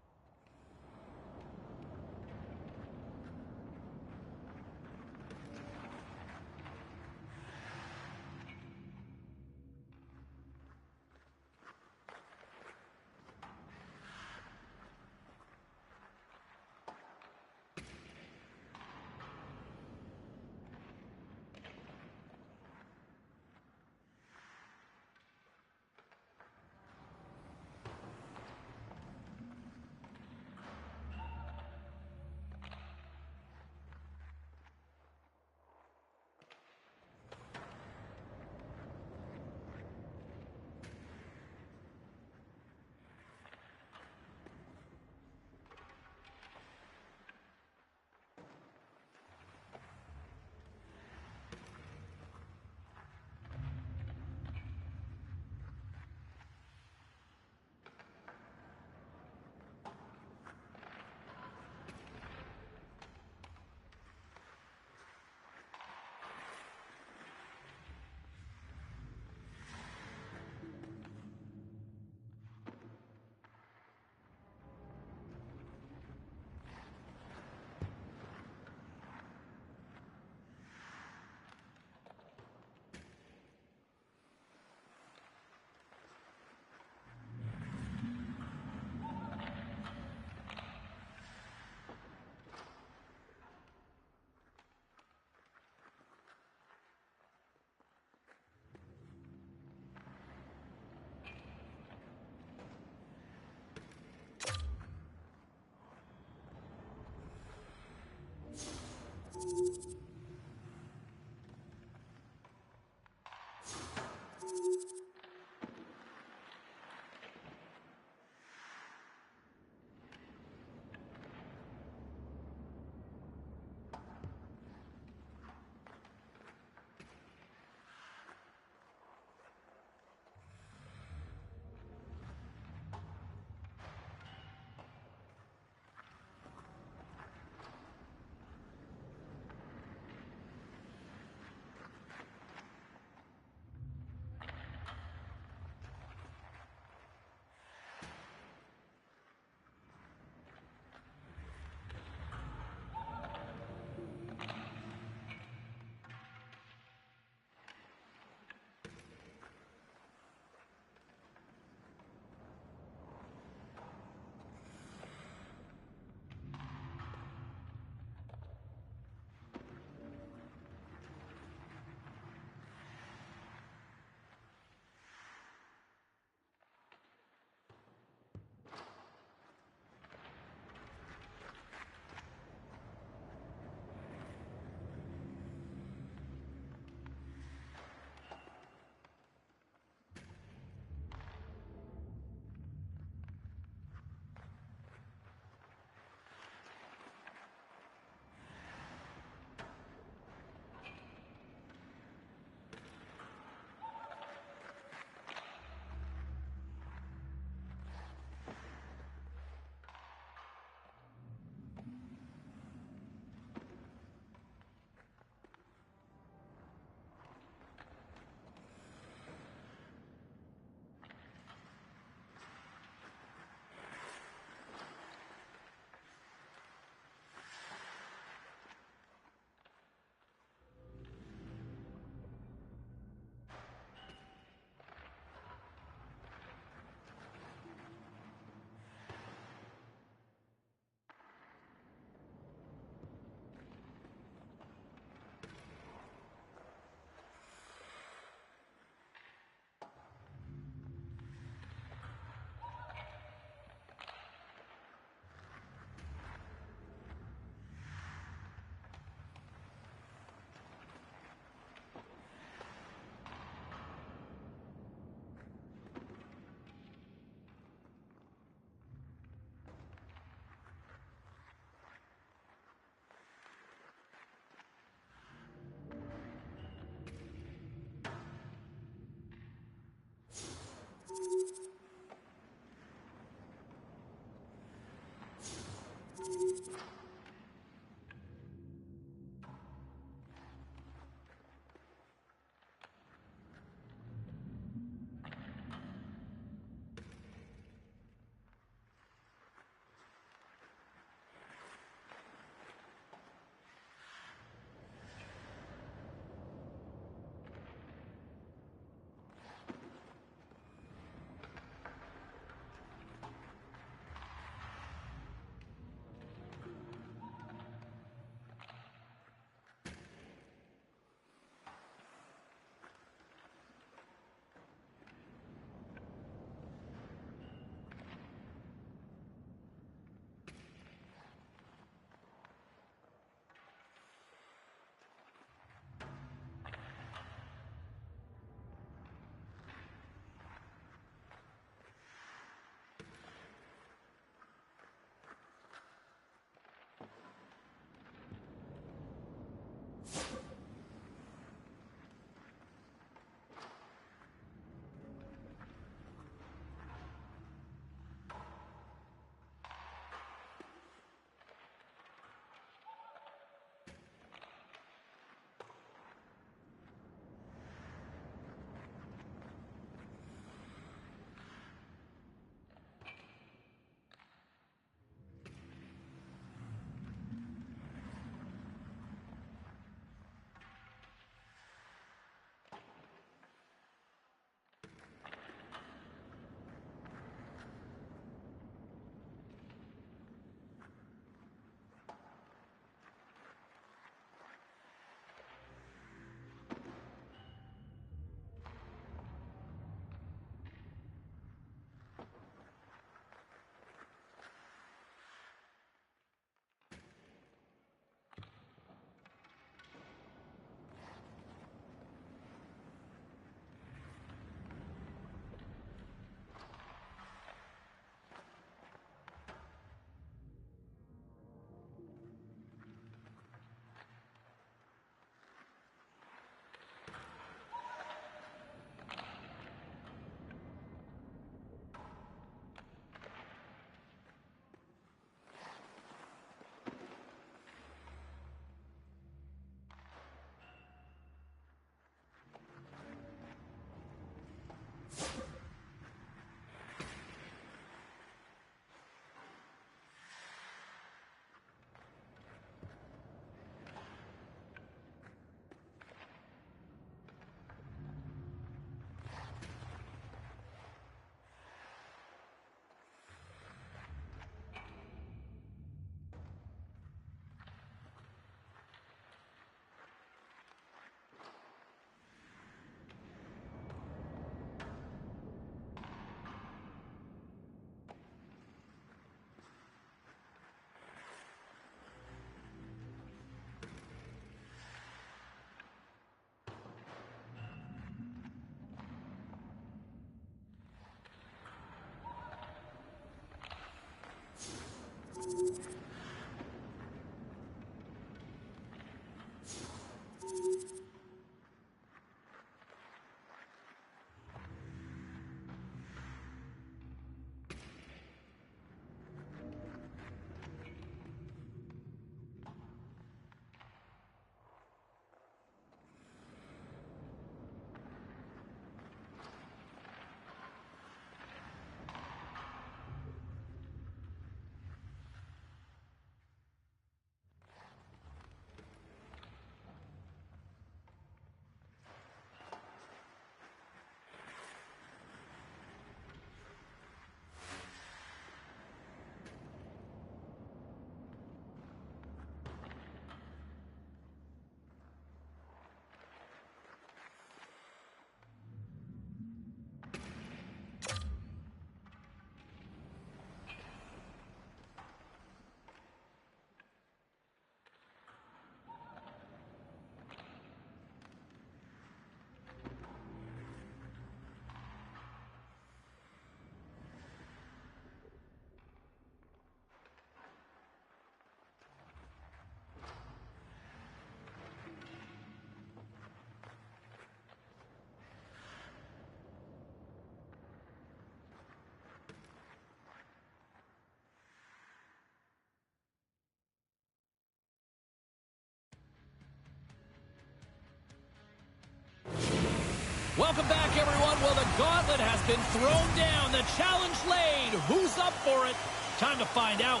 Welcome back, everyone. Well, the gauntlet has been thrown down. The challenge laid. Who's up for it? Time to find out.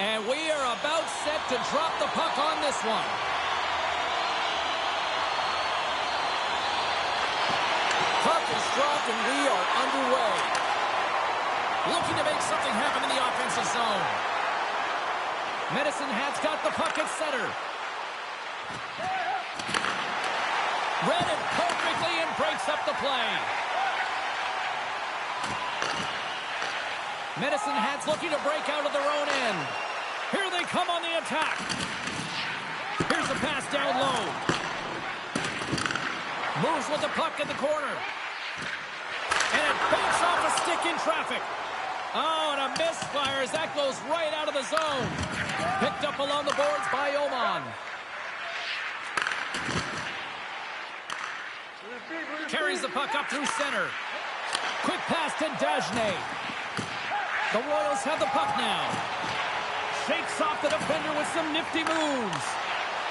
And we are about set to drop the puck on this one. Puck is dropped and we are underway. Looking to make something happen in the offensive zone. Medicine Hat's got the puck at center. Read it perfectly and breaks up the play. Medicine Hat's looking to break out of their own end. Here they come on the attack. Here's a pass down low. Moves with the puck in the corner. And it banks off a stick in traffic. Oh, and a misfire as that goes right out of the zone. Picked up along the boards by Oman. Carries the puck up through center. Quick pass to Dagenet. The Royals have the puck now. Shakes off the defender with some nifty moves.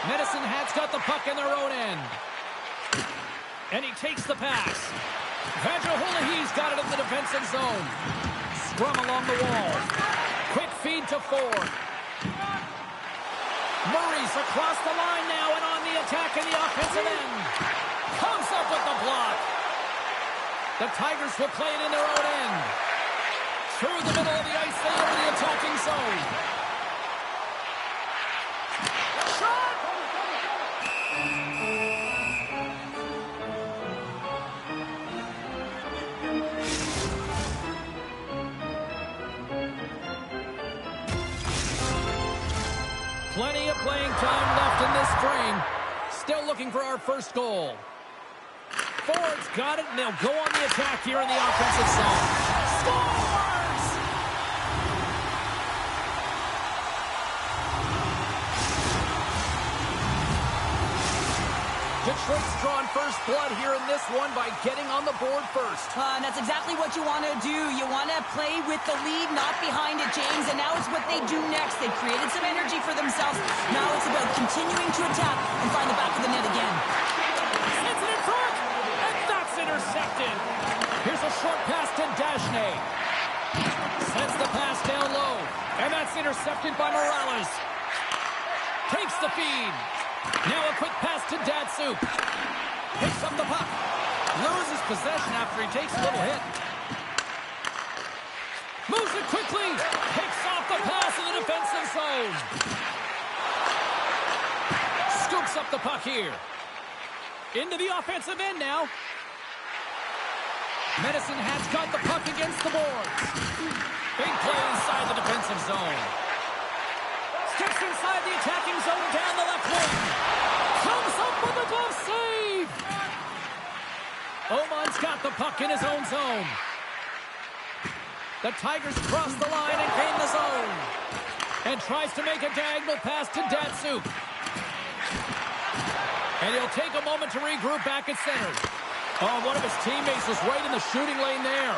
Medicine Hat's got the puck in their own end. And he takes the pass. Vajoholahi's got it in the defensive zone. Scrum along the wall. Quick feed to Ford. Murray's across the line now and on the attack in the offensive end. Comes up with the block. The Tigers will play it in their own end. Through the middle of the ice, they enter the attacking zone. Shot! Plenty of playing time left in this frame. Still looking for our first goal. Ford's got it, and they'll go on the attack here in the offensive zone. Scores! Detroit's drawn first blood here in this one by getting on the board first. And that's exactly what you want to do. You want to play with the lead, not behind it, James. And now it's what they do next. They've created some energy for themselves. Now it's about continuing to attack and find the back of the net again. Sends it in front, and that's intercepted. Here's a short pass to Dagenet. Sends the pass down low, and that's intercepted by Morales. Takes the feed. Now a quick pass to Datsuk. Picks up the puck. Loses possession after he takes a little hit. Moves it quickly. Picks off the pass in the defensive zone. Scoops up the puck here. Into the offensive end now. Medicine Hat's got the puck against the boards. Big play inside the defensive zone. Sticks inside the attacking zone down the left wing. Comes up with a glove save. Oman's got the puck in his own zone. The Tigers cross the line and gain the zone. And tries to make a diagonal pass to Datsuk. And he'll take a moment to regroup back at center. Oh, one of his teammates was right in the shooting lane there.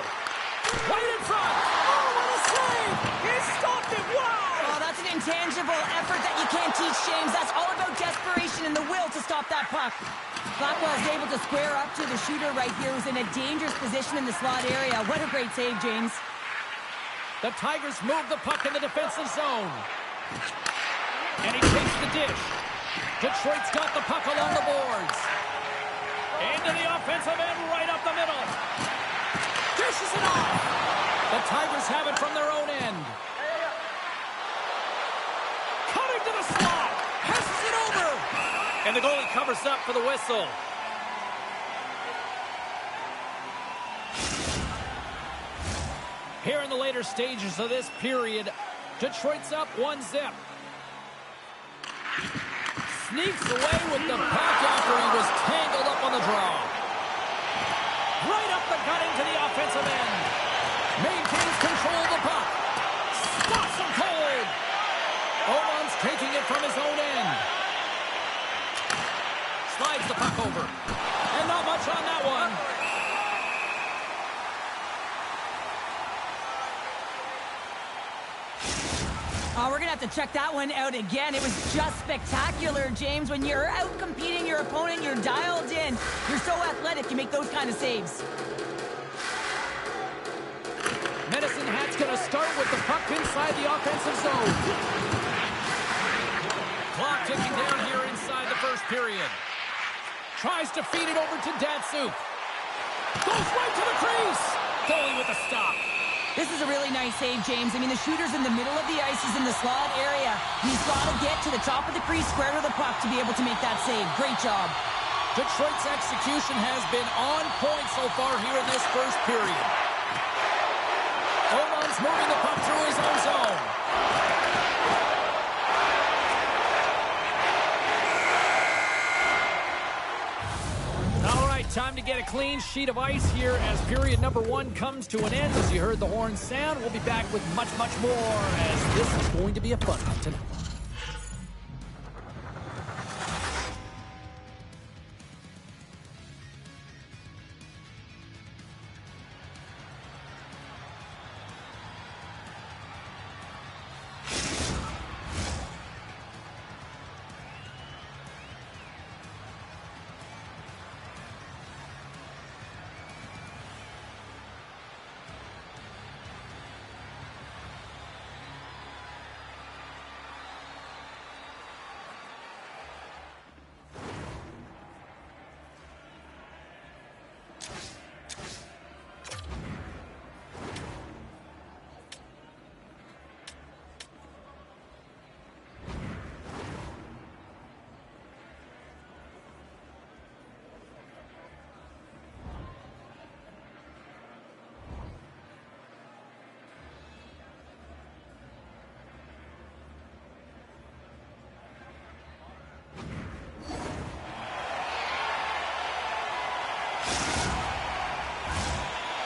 Right in front. Oh, what a save. He stopped it. Wow. Oh, that's an intangible effort that you can't teach, James. That's all about desperation and the will to stop that puck. Blackwell is able to square up to the shooter right here, who's in a dangerous position in the slot area. What a great save, James. The Tigers move the puck in the defensive zone. And he takes the dish. Detroit's got the puck along the boards. Into the offensive end, right up the middle. Dishes it off. The Tigers have it from their own end. Cutting to the slot. Passes it over. And the goalie covers up for the whistle. Here in the later stages of this period, Detroit's up 1-0. Sneaks away with the puck after he was tangled up on the draw. Right up the gut into the offensive end. Maintains control of the puck. Stops him cold. Oman's taking it from his own end. Slides the puck over. And not much on that one. Oh, we're going to have to check that one out again. It was just spectacular, James. When you're out competing your opponent, you're dialed in. You're so athletic, you make those kind of saves. Medicine Hat's going to start with the puck inside the offensive zone. Clock ticking down here inside the first period. Tries to feed it over to Datsuk. Goes right to the crease. Goalie with a stop. This is a really nice save, James. I mean, the shooter's in the middle of the ice. He's in the slot area. He's got to get to the top of the crease, square to the puck to be able to make that save. Great job. Detroit's execution has been on point so far here in this first period. Oman's moving the puck through his own zone. Time to get a clean sheet of ice here as period number 1 comes to an end. As you heard the horn sound, we'll be back with much, much more as this is going to be a fun one tonight.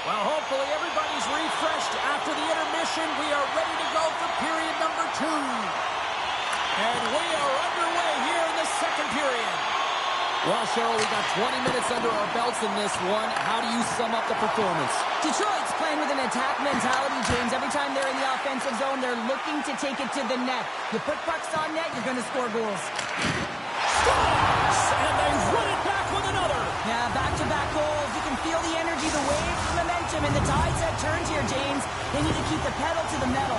Hopefully everybody's refreshed after the intermission. We are ready to go for period number 2. And we are underway here in the second period. Well, Cheryl, we got 20 minutes under our belts in this one. How do you sum up the performance? Detroit's playing with an attack mentality, James. Every time they're in the offensive zone, they're looking to take it to the net. You put pucks on net, you're going to score goals. Scores! And they run it back with another. Yeah, back-to-back goals. You can feel the energy, the wave, the momentum, and the tides have turned here, James. They need to keep the pedal to the metal.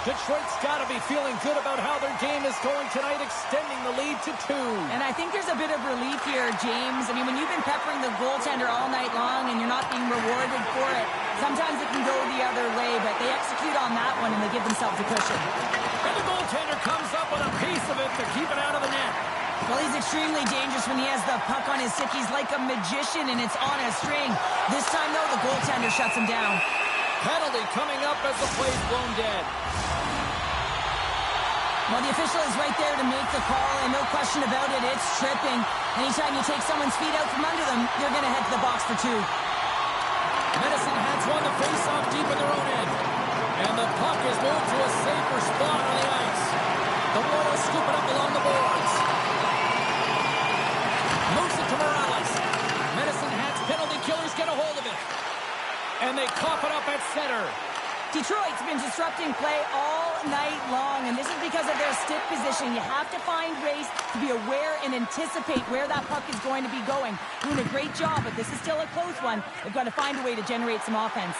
Detroit's got to be feeling good about how their game is going tonight, extending the lead to 2. And I think there's a bit of relief here, James. I mean, when you've been peppering the goaltender all night long and you're not being rewarded for it, sometimes it can go the other way, but they execute on that one and they give themselves a cushion. And the goaltender comes up with a piece of it to keep it out of the net. Well, he's extremely dangerous when he has the puck on his stick. He's like a magician, and it's on a string. This time, though, the goaltender defender shuts him down. Penalty coming up as the play's blown dead. Well, the official is right there to make the call, and no question about it, it's tripping. Anytime you take someone's feet out from under them, you're going to head to the box for two. Medicine Hats won the face-off deep in their own end. And the puck is moved to a safer spot on the ice. The Royals scoop it up along the boards. Moves it to Morales. Medicine Hats penalty killers get a hold of it. And they cough it up at center. Detroit's been disrupting play all night long, and this is because of their stick position. You have to find ways to be aware and anticipate where that puck is going to be going. Doing a great job, but this is still a close one. They've got to find a way to generate some offense.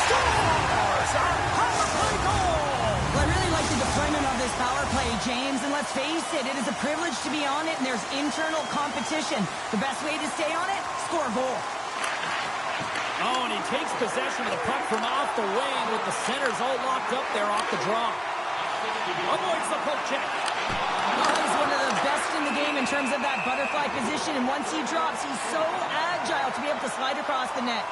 Scores! A power play goal! Well, I really like the deployment of this power play, James, and let's face it, it is a privilege to be on it, and there's internal competition. The best way to stay on it, score a goal. Oh, and he takes possession of the puck from off the wing with the centers all locked up there off the draw. Avoids the poke check. Well, he's one of the best in the game in terms of that butterfly position, and once he drops, he's so agile to be able to slide across the net.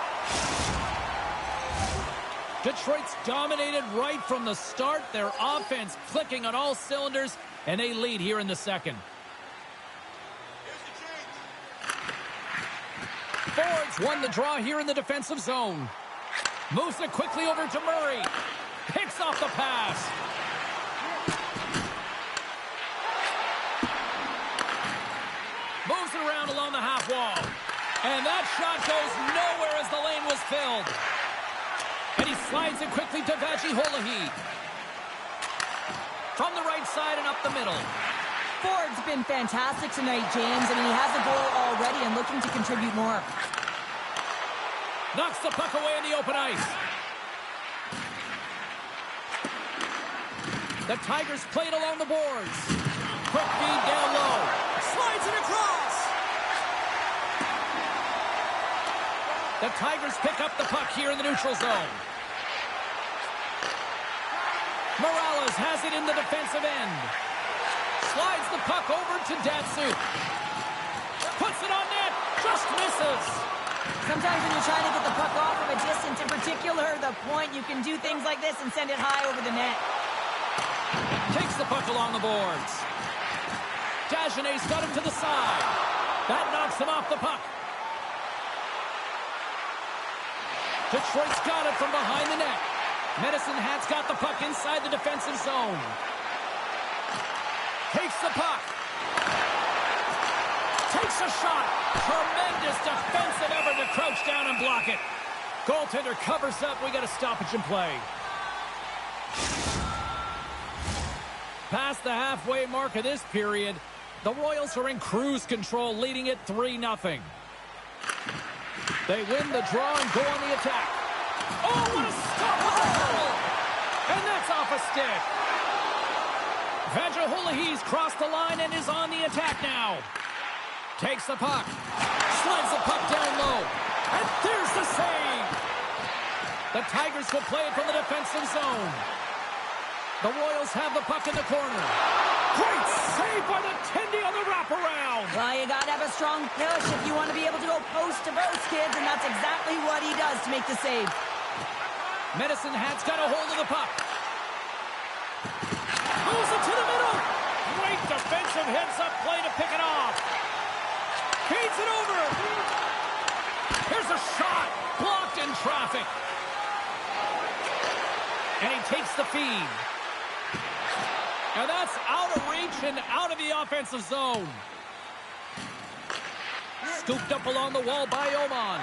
Detroit's dominated right from the start. Their offense clicking on all cylinders, and they lead here in the second. Forwards won the draw here in the defensive zone. Moves it quickly over to Murray. Picks off the pass. Moves it around along the half wall. And that shot goes nowhere as the lane was filled. And he slides it quickly to Vajiholahi. From the right side and up the middle. Ford's been fantastic tonight, James. I mean, he has a goal already and looking to contribute more. Knocks the puck away in the open ice. The Tigers play it along the boards. Quick feed down low. Slides it across. The Tigers pick up the puck here in the neutral zone. Morales has it in the defensive end. Slides the puck over to Datsyuk. Puts it on net. Just misses. Sometimes when you're trying to get the puck off from a distance, in particular, the point, you can do things like this and send it high over the net. Takes the puck along the boards. Dagenet's got him to the side. That knocks him off the puck. Detroit's got it from behind the net. Medicine Hat's got the puck inside the defensive zone. Takes the puck. Takes a shot. Tremendous defensive effort to crouch down and block it. Goaltender covers up. We got a stoppage in play. Past the halfway mark of this period, the Royals are in cruise control, leading it 3-0. They win the draw and go on the attack. Oh, what a stop! And that's off a stick. Vajiholahi's crossed the line and is on the attack now. Takes the puck. Slides the puck down low. And there's the save. The Tigers will play it from the defensive zone. The Royals have the puck in the corner. Great save by the Tendy on the wraparound. Well, you got to have a strong push if you want to be able to go post to post, kids, and that's exactly what he does to make the save. Medicine Hat's got a hold of the puck. Moves it to the middle. Great defensive heads-up play to pick it off. Feeds it over. Here's a shot. Blocked in traffic. And he takes the feed. And that's out of reach and out of the offensive zone. Scooped up along the wall by Oman.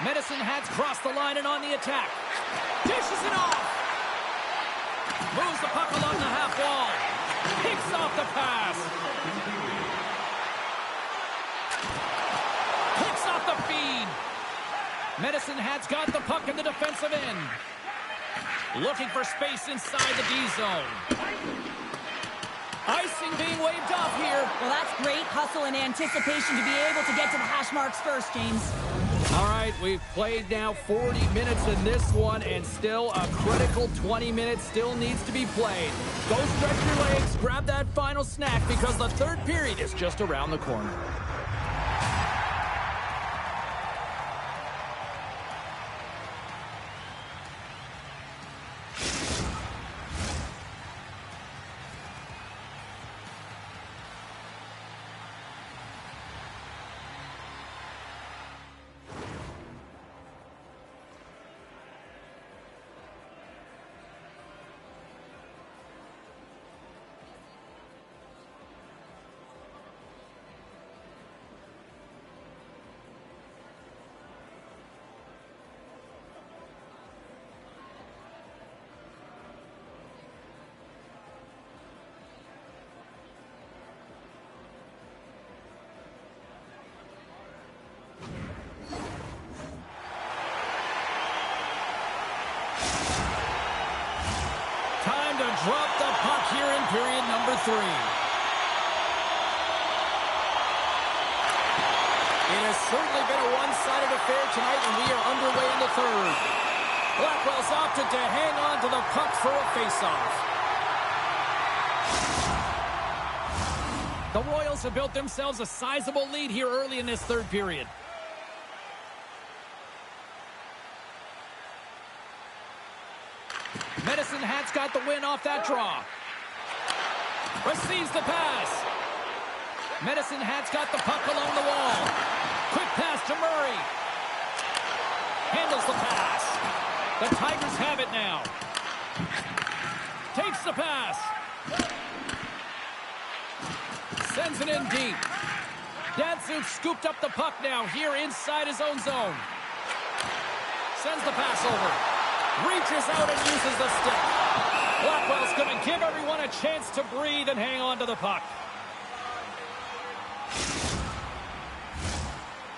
Medicine Hat's crossed the line and on the attack. Dishes it off. Moves the puck along the half wall. Picks off the pass. Picks off the feed. Medicine Hat's got the puck in the defensive end. Looking for space inside the D-zone. Icing being waved off here. Well, that's great hustle and anticipation to be able to get to the hash marks first, James. All right, we've played now 40 minutes in this one, and still a critical 20 minutes still needs to be played. Go stretch your legs, grab that final snack, because the third period is just around the corner. drop the puck here in period number 3. It has certainly been a one-sided affair tonight, and we are underway in the third. Blackwell's opted to hang on to the puck for a face-off. The Royals have built themselves a sizable lead here early in this third period. Medicine Hat's got the win off that draw. Receives the pass. Medicine Hat's got the puck along the wall. Quick pass to Murray. Handles the pass. The Tigers have it now. Takes the pass. Sends it in deep. Datsuk scooped up the puck now here inside his own zone. Sends the pass over. Reaches out and uses the stick. Blackwell's going to give everyone a chance to breathe and hang on to the puck.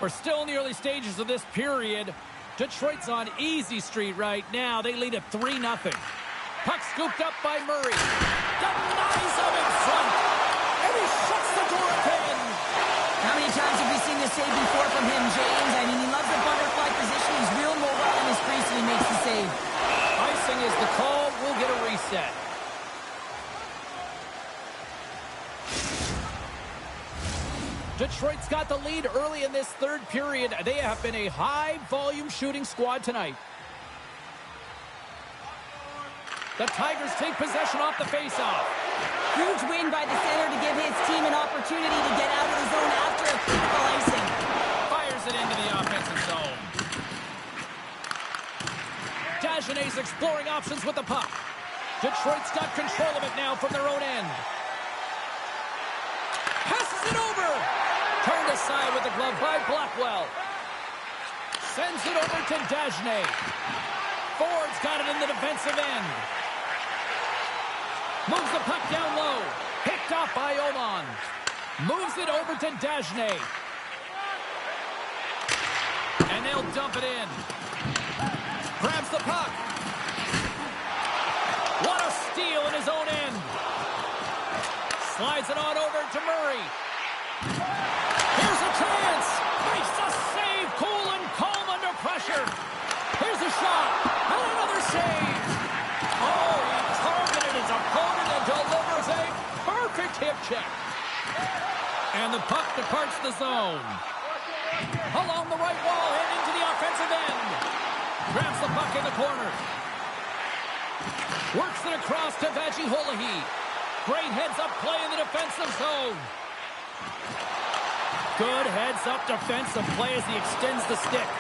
We're still in the early stages of this period. Detroit's on easy street right now. They lead at 3-0. Puck scooped up by Murray. Denies him in front. And he shuts the door again. How many times have we seen this save before from him, James? I mean, he loves the butterfly position. He's real mobile in his crease and he makes the save. Icing is the call. We'll get a reset. Detroit's got the lead early in this third period. They have been a high-volume shooting squad tonight. The Tigers take possession off the faceoff. Huge win by the center to give his team an opportunity to get out of the zone after a critical icing. Fires it into the offensive zone. Dagenet's exploring options with the puck. Detroit's got control of it now from their own end. Passes it over. Turned aside with the glove by Blackwell. Sends it over to Dagenet. Ford's got it in the defensive end. Moves the puck down low. Picked off by Oman. Moves it over to Dagenet. And they'll dump it in. Grabs the puck. What a steal in his own end. Slides it on over to Murray. Here's a chance. Makes the save. Cool and calm under pressure. Here's a shot. And another save. Oh, he targeted his opponent and delivers a perfect hip check. And the puck departs the zone. Along the right wall, heading to the offensive end. Grabs the puck in the corner. Works it across to Vajiholahi. Great heads-up play in the defensive zone. Good heads-up defensive play as he extends the stick.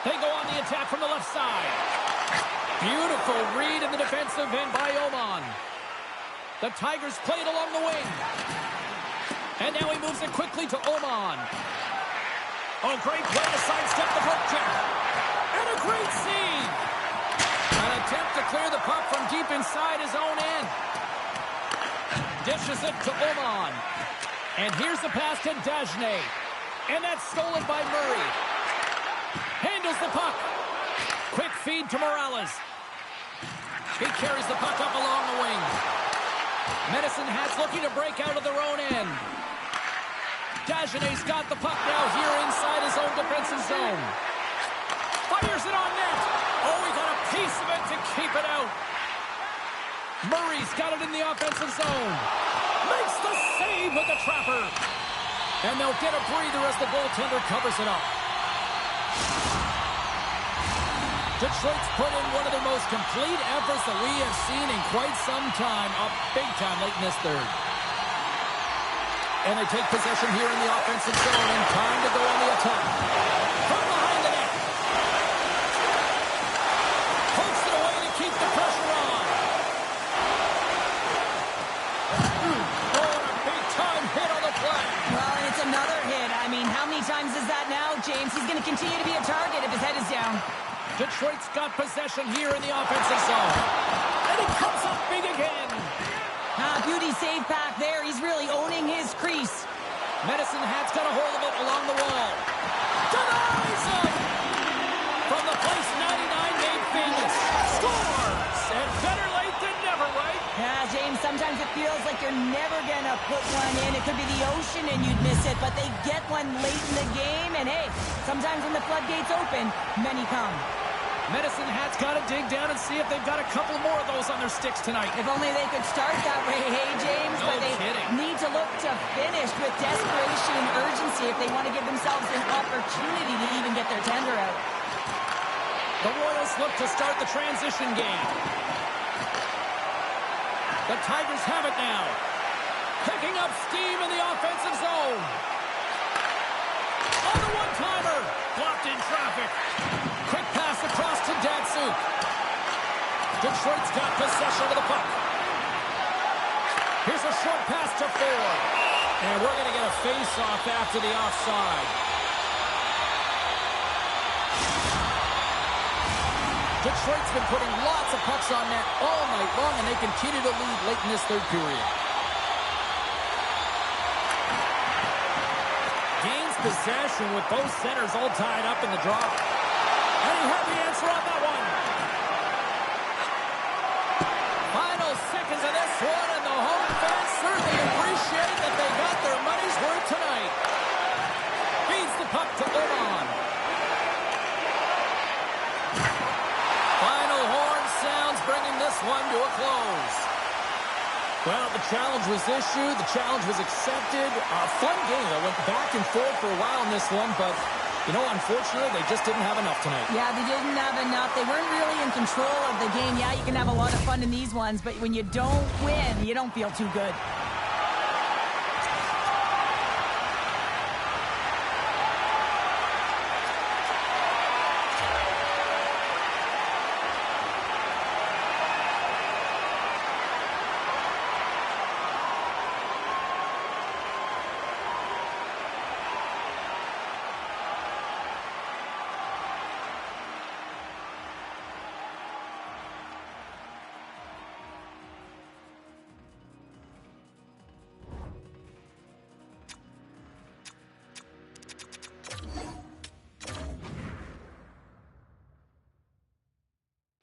They go on the attack from the left side. Beautiful read in the defensive end by Oman. The Tigers play it along the wing. And now he moves it quickly to Oman. Oh, great play to sidestep the poke check. And a great save. An attempt to clear the puck from deep inside his own end. Dishes it to Oman. And here's the pass to Dagenet. And that's stolen by Murray. Handles the puck. Quick feed to Morales. He carries the puck up along the wing. Medicine Hat's looking to break out of their own end. Dagenet's got the puck now here inside his own defensive zone. Fires it on net. Oh, he got a piece of it to keep it out. Murray's got it in the offensive zone. Makes the save with the trapper. And they'll get a breather as the goaltender covers it up. Detroit's put in one of the most complete efforts that we have seen in quite some time, up big time late in this third. And they take possession here in the offensive zone, and time to go on the attack. From behind the net. Pokes it away to keep the pressure on. Oh, and a big-time hit on the play. Well, and it's another hit. I mean, how many times is that now, James? He's going to continue to be a target if his head is down. Detroit's got possession here in the offensive zone. And he comes up big again. Beauty save back there. He's really owning his crease. Medicine Hat's got a hold of it along the wall. Denies him! From the place 99 made famous. Scores! And sometimes it feels like you're never going to put one in. It could be the ocean and you'd miss it, but they get one late in the game. And, hey, sometimes when the floodgates open, many come. Medicine Hat's got to dig down and see if they've got a couple more of those on their sticks tonight. If only they could start that way, hey, James? No but they kidding. need to look to finish with desperation and urgency if they want to give themselves an opportunity to even get their tender out. The Royals look to start the transition game. The Tigers have it now. Picking up steam in the offensive zone. On the one-timer. Blocked in traffic. Quick pass across to Datsuk. Detroit's got possession of the puck. Here's a short pass to Ford. And we're going to get a face-off after the offside. Detroit's been putting lots of pucks on net all night long, and they continue to lead late in this third period. Gains possession with both centers all tied up in the draw. And he had the answer on that one. Final seconds of this one, and the home fans certainly appreciate that they got their money's worth tonight. Feeds the puck to Oman. Final horn sounds, bringing this one to a close. Well, the challenge was issued. The challenge was accepted. A fun game that went back and forth for a while in this one, but, you know, unfortunately, they just didn't have enough tonight. Yeah, they didn't have enough. They weren't really in control of the game. Yeah, you can have a lot of fun in these ones, but when you don't win, you don't feel too good.